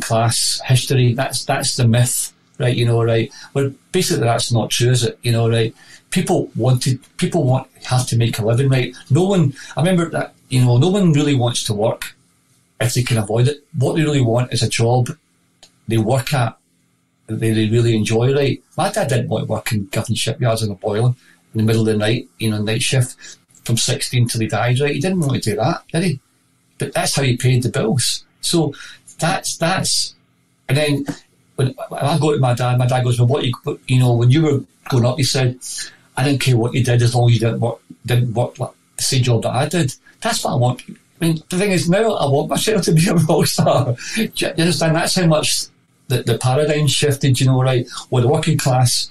class history. That's the myth, right? Right? Well, basically that's not true, is it? Right? People have to make a living, right? I remember that, no one really wants to work if they can avoid it. What they really want is a job they work at, they really enjoy, right? My dad didn't want to work in government shipyards in a boiler in the middle of the night, night shift from 16 till he died, right? He didn't want to do that, did he? But that's how he paid the bills. So that's, and then when I go to my dad goes, well, when you were growing up, he said, I didn't care what you did as long as you didn't work like the same job that I did. That's what I want. I mean, the thing is, now I want myself to be a rock star. Do you understand? That's how much the paradigm shifted, right? Well, the working class,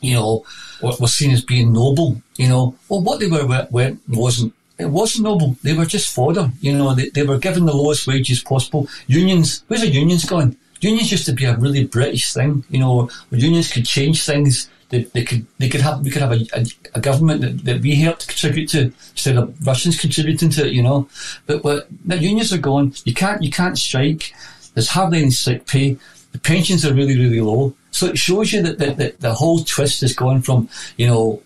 was seen as being noble, Well, what they were wasn't noble. They were just fodder, They were given the lowest wages possible. Unions, where's the unions gone? Unions used to be a really British thing, where unions could change things. We could have a government that we helped contribute to instead of Russians contributing to it, But the unions are gone. You can't strike. There's hardly any sick pay. The pensions are really, really low. So it shows you that the whole twist has gone from, in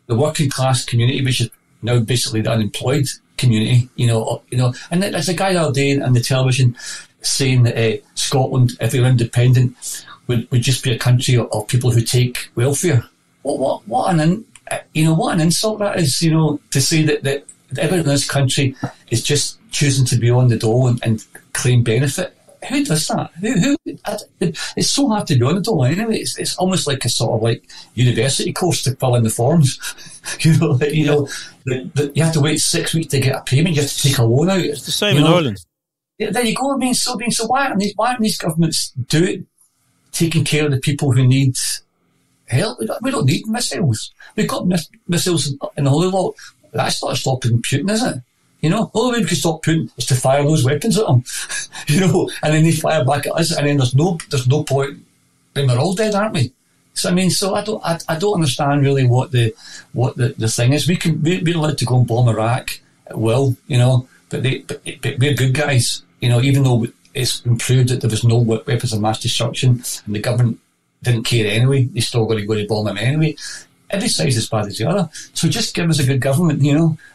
the working class community, which is now basically the unemployed community, and there's a guy the other day on the television saying that Scotland, if they were independent, would just be a country of people who take welfare. What an insult that is, to say that everyone in this country is just choosing to be on the dole and claim benefit. Who does that? It's so hard to be on the dole anyway. It's almost like a sort of like university course to fill in the forms. You have to wait 6 weeks to get a payment. You have to take a loan out. It's the same in Ireland. Yeah, there you go. I mean, so why aren't these governments taking care of the people who need help? We don't need missiles. We've got missiles in the whole lot. That's not stopping Putin, is it? The only way we can stop Putin is to fire those weapons at them, and then they fire back at us, and then there's no point. Then we're all dead, aren't we? So I don't understand really what the thing is. We're allowed to go and bomb Iraq at will, but we're good guys, even though it's been proved that there was no weapons of mass destruction, and the government didn't care anyway. They still got to go to bomb them anyway. Every side's as bad as the other. So just give us a good government,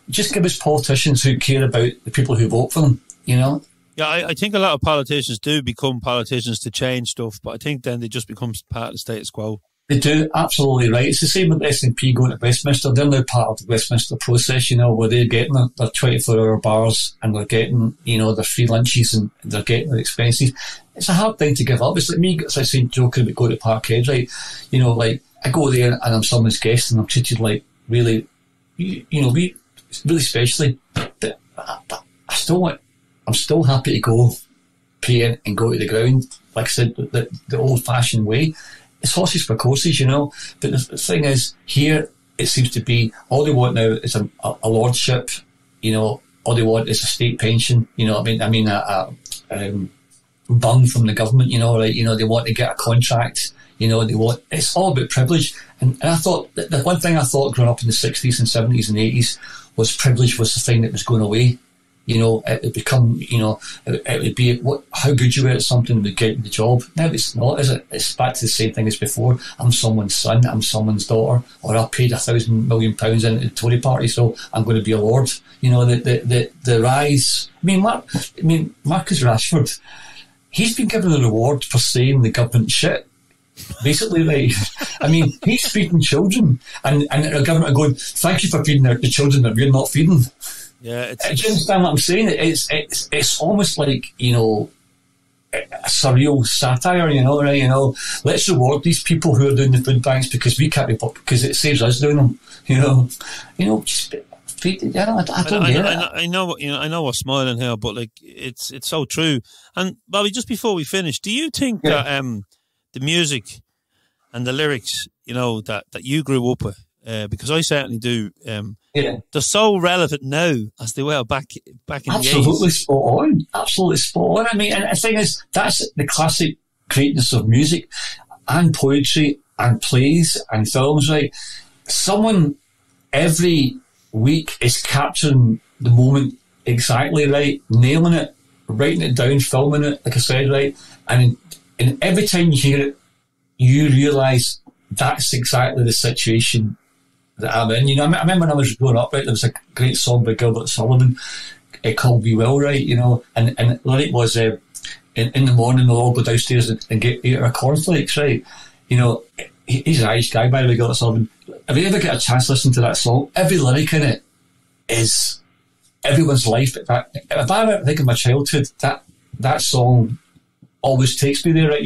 Just give us politicians who care about the people who vote for them, Yeah, I think a lot of politicians do become politicians to change stuff, but I think then they just become part of the status quo. They do, absolutely right. It's the same with SNP going to Westminster. They're now part of the Westminster process, where they're getting their 24-hour bars, and they're getting, their free lunches, and they're getting their expenses. It's a hard thing to give up. It's like me, as I said, joking about going to Parkhead, right? Like, I go there and I'm someone's guest and I'm treated like really, really specially. But I'm still happy to go, pay and go to the ground. Like I said, the old-fashioned way. It's horses for courses, But the thing is, here it seems to be all they want now is a lordship. All they want is a state pension. A bung from the government. Right? They want to get a contract. It's all about privilege. And I thought, the one thing I thought growing up in the 60s and 70s and 80s was privilege was the thing that was going away. It would become, it would be how good you were at something would get you the job. Now it's not, is it? It's back to the same thing as before. I'm someone's son, I'm someone's daughter, or I paid £1,000 million into the Tory party, so I'm going to be a lord. The rise. Marcus Rashford, he's been given a reward for saying the government shit. Basically, right? He's feeding children, and the government are going, thank you for feeding the children that we're not feeding. Yeah, do you understand what I'm saying? It's almost like, a surreal satire, right? Let's reward these people who are doing the food banks because we can't be, because it saves us doing them. I don't get it. I know we're smiling here, but like it's so true. And Bobby, just before we finish, do you think that the music and the lyrics, that you grew up with, because I certainly do, they're so relevant now as they were back in the 80s. Absolutely spot on. And the thing is, that's the classic greatness of music and poetry and plays and films, right? Someone every week is capturing the moment exactly right, nailing it, writing it down, filming it, like I said, right? And every time you hear it, you realise that's exactly the situation that I'm in. I remember when I was growing up, right, there was a great song by Gilbert Sullivan called We Will, right, and the lyric was, in the morning we'll all go downstairs and eat our cornflakes, right? He's an Irish guy, by the way, Gilbert Sullivan. If you ever get a chance to listen to that song, every lyric in it is everyone's life. If I ever think of my childhood, that song always takes me there, right?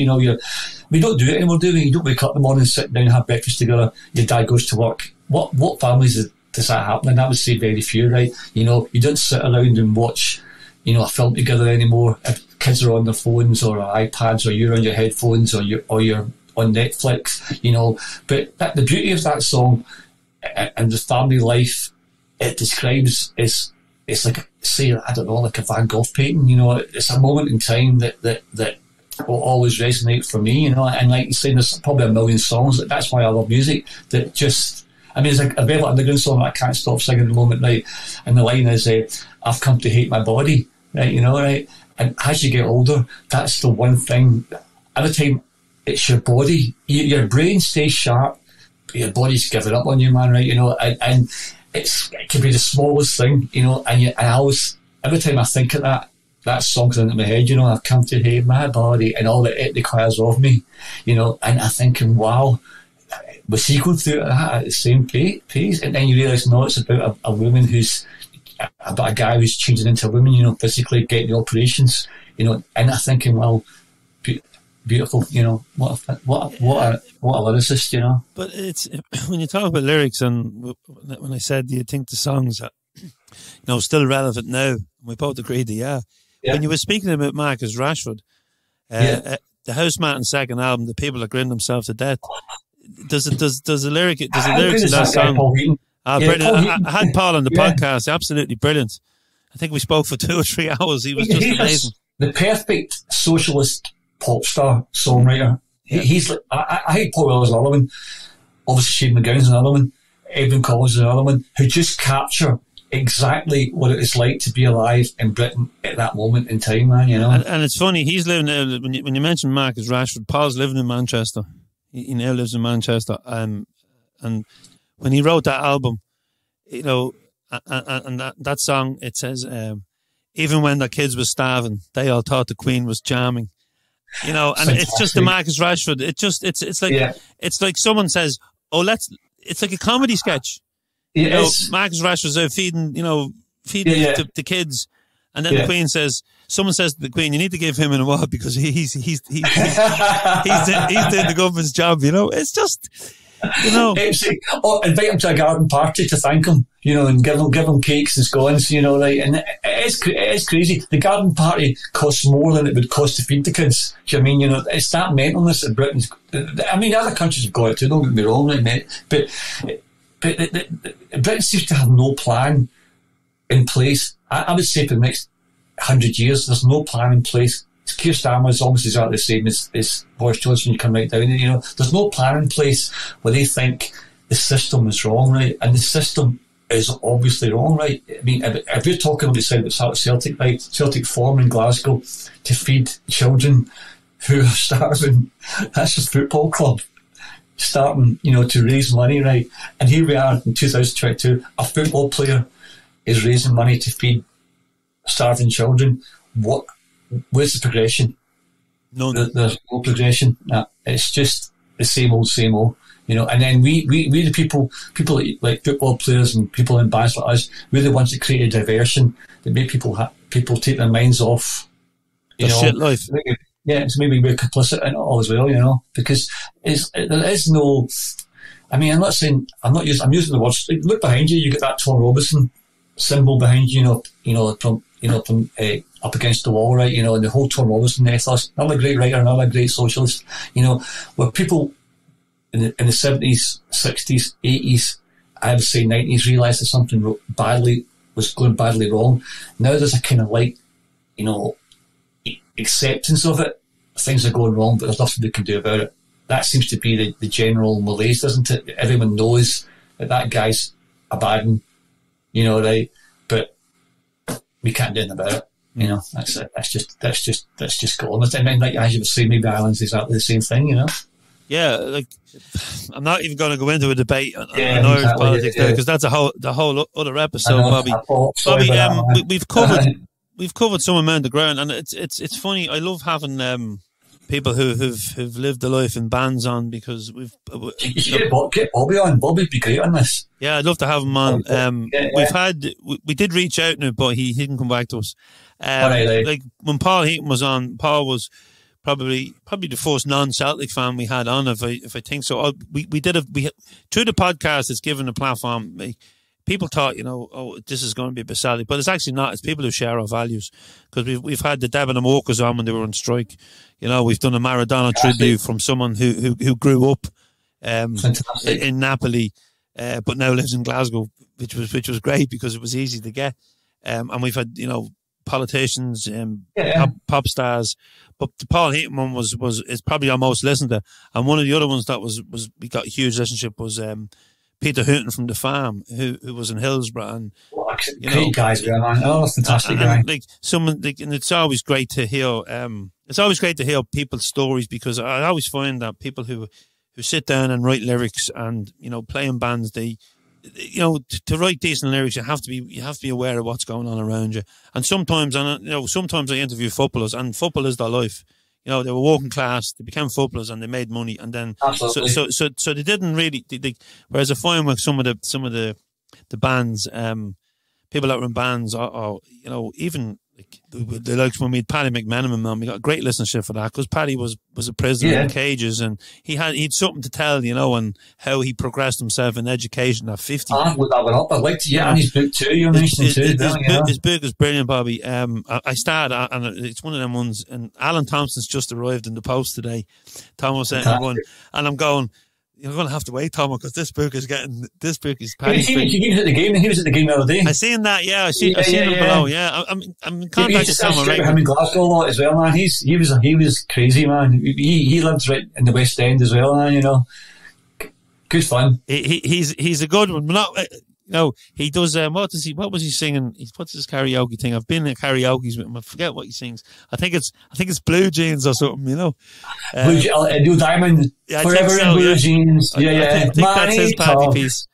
We don't do it anymore, do we? You don't wake up in the morning, sit down, have breakfast together, your dad goes to work. What families does that happen in? I would say very few, right? You don't sit around and watch, a film together anymore. If kids are on their phones or iPads, or you're on your headphones, or you're on Netflix, But the beauty of that song and the family life it describes is, it's like, say, I don't know, like a Van Gogh painting. It's a moment in time that will always resonate for me. And like you say, there's probably a million songs. That's why I love music. That just, it's like a Velvet Underground song that I can't stop singing at the moment, right? And the line is, "I've come to hate my body," right? Right? And as you get older, that's the one thing. Every time it's your body, your brain stays sharp, but your body's giving up on you, man, right? And it can be the smallest thing, and I always, every time I think of that, that song's into my head, I've come to hate my body and all that it requires of me, and I'm thinking, wow, was he going through that at the same pace? And then you realise, no, it's about a woman about a guy who's changing into a woman, physically getting the operations, and I'm thinking, well, beautiful, what a lyricist, But it's, when you talk about lyrics, and when I said, do you think the songs are, still relevant now? We both agreed that, yeah. When you were speaking about Marcus Rashford, the Housemate second album, the people that grinned themselves to death. Does the lyric in that song? Brilliant. I had Paul on the podcast. Absolutely brilliant. I think we spoke for 2 or 3 hours. He was just amazing. The perfect socialist pop star songwriter. Yeah. He's like, I hate Paul Weller's another one. Obviously, Shane McGowan's another one. Edwin Collins is another one, who just capture exactly what it is like to be alive in Britain at that moment in time, man. And it's funny. He's living when you mentioned Marcus Rashford. Paul's living in Manchester. He now lives in Manchester, and when he wrote that album, and that song, it says, even when the kids were starving, they all thought the Queen was charming. And fantastic. It's just the Marcus Rashford. It's like someone says, it's like a comedy sketch. Marcus Rashford's out feeding the kids, and then the Queen someone says to the Queen, you need to give him an award because he's doing the government's job. It's just, invite him to a garden party to thank him, and give him cakes and scones, and it is crazy. The garden party costs more than it would cost to feed the kids. Do you know what I mean? It's that mentalness that Britain's. I mean, other countries have got it too. Don't get me wrong, mate. But Britain seems to have no plan in place. I would say for the next 100 years, there's no plan in place. Keir Starmer is almost exactly the same as Boris Johnson. You come right down, there's no plan in place where they think the system is wrong, right? And the system is obviously wrong, right? I mean, if you're talking about Celtic, right? Celtic form in Glasgow to feed children who are starving, that's a football club starting, to raise money, right? And here we are in 2022, a football player is raising money to feed starving children. Where's the progression? No, there's no progression. No, it's just the same old, and then we the people like football players and people in bands like us, we're the ones that create a diversion that make people take their minds off, shit life. Yeah, so maybe we're complicit in it all as well, because there is no. I mean, I'm using the words. Look behind you. You get that Tom Robinson symbol behind you. From up against the wall, right? And the whole Tom Robinson ethos. Another great writer, another great socialist. Where people in the 70s, 60s, 80s, I would say 90s, realised that something was going badly wrong. Now there's a kind of acceptance of it. Things are going wrong, but there's nothing we can do about it. That seems to be the general malaise, doesn't it? Everyone knows that guy's a bad one, right? But we can't do anything about it. That's it. That's just going with it. And then, like as you were saying, maybe Ireland's exactly the same thing, Yeah, like I'm not even going to go into a debate on Irish politics there, because that's the whole other episode, Bobby. We've covered some amount of ground, and it's funny. I love having people who've lived the life in bands on, because get Bobby on. Bobby'd be great on this. Yeah, I'd love to have him on. We did reach out now, but he didn't come back to us. Like when Paul Heaton was on, Paul was probably the first non-Celtic fan we had on, if I think so. We through the podcast, it's given a platform. People thought, this is going to be a bit Celtic, but it's actually not. It's people who share our values, because we've had the Devon and Walkers on when they were on strike. We've done a Maradona tribute from someone who grew up in Napoli, but now lives in Glasgow, which was great because it was easy to get. And we've had politicians, pop stars, but the Paul Heaton one is probably our most listened to. And one of the other ones that was we got a huge listenership was Peter Hooton from The Farm, who was in Hillsborough, and great guys, man. Oh, fantastic guy. And it's always great to hear. It's always great to hear people's stories, because I always find that people who sit down and write lyrics and play in bands, they you know, to write decent lyrics, you have to be aware of what's going on around you. And sometimes I interview footballers, and football is their life. You know, they were working class, they became footballers, and they made money, and then so they didn't really. Whereas I find with some of the bands, people that were in bands, or you know, even the likes when we had Paddy McMenamin, man, we got a great listenership for that, because Paddy was a prisoner in cages, and he'd something to tell, you know, and how he progressed himself in education at 50. I'd like to, and his book too, you mentioned too. His book is brilliant, Bobby. I started, and it's one of them ones, and Alan Thompson's just arrived in the post today. Thomas sent me one, and I'm going, you're going to have to wait, Thomas, because this book is Paddy's. He was at the game. He was at the game the other day. I seen that. Yeah, I seen him below. Yeah, I'm in contact with Thomas. I him in Glasgow a lot as well, man. He was crazy, man. He lives right in the West End as well, man. You know, good fun. He's a good one. Not, no, he does. What was he singing? He puts his karaoke thing. I've been in karaoke's with him. I forget what he sings. I think it's Blue Jeans or something. You know, Blue Diamond. Yeah, Forever so, in Blue Jeans. I think that's his Paddy piece.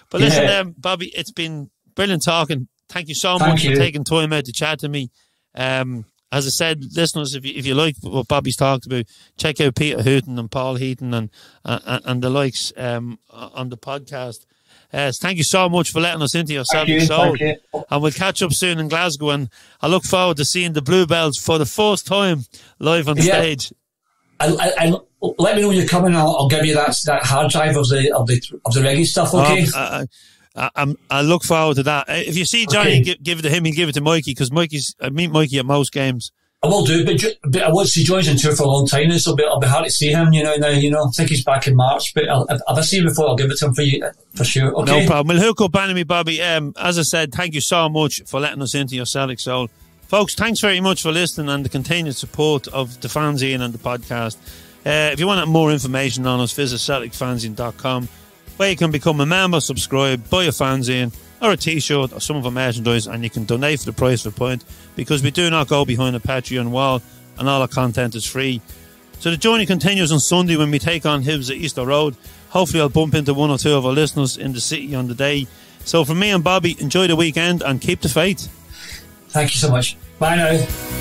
But listen, Bobby, it's been brilliant talking. Thank you so much for taking time out to chat to me. As I said, listeners, if you like what Bobby's talked about, check out Peter Hooton and Paul Heaton and the likes on the podcast. Thank you so much for letting us into your Celtic Soul. And we'll catch up soon in Glasgow, and I look forward to seeing the Bluebells for the first time live on stage. I let me know when you're coming. I'll give you that hard drive of the reggae stuff. Okay. I look forward to that. If you see Johnny, give it to him. He'll give it to Mikey, because I meet Mikey at most games. I will do, but I watched Johnny's on tour for a long time now, so it'll be hard to see him. Now, I think he's back in March. But if I see him before, I'll give it to him for you for sure. Okay. No problem. We'll hook up enemy, Bobby. As I said, thank you so much for letting us into your Celtic Soul, folks. Thanks very much for listening and the continued support of the Fanzine and the podcast. If you want more information on us, visit celticfanzine.com, where you can become a member, subscribe, buy a fanzine or a t-shirt or some of our merchandise, and you can donate for the price of a pint, because we do not go behind a Patreon wall and all our content is free. So the journey continues on Sunday when we take on Hibs at Easter Road. Hopefully I'll bump into one or two of our listeners in the city on the day. So from me and Bobby, enjoy the weekend and keep the faith. Thank you so much. Bye now.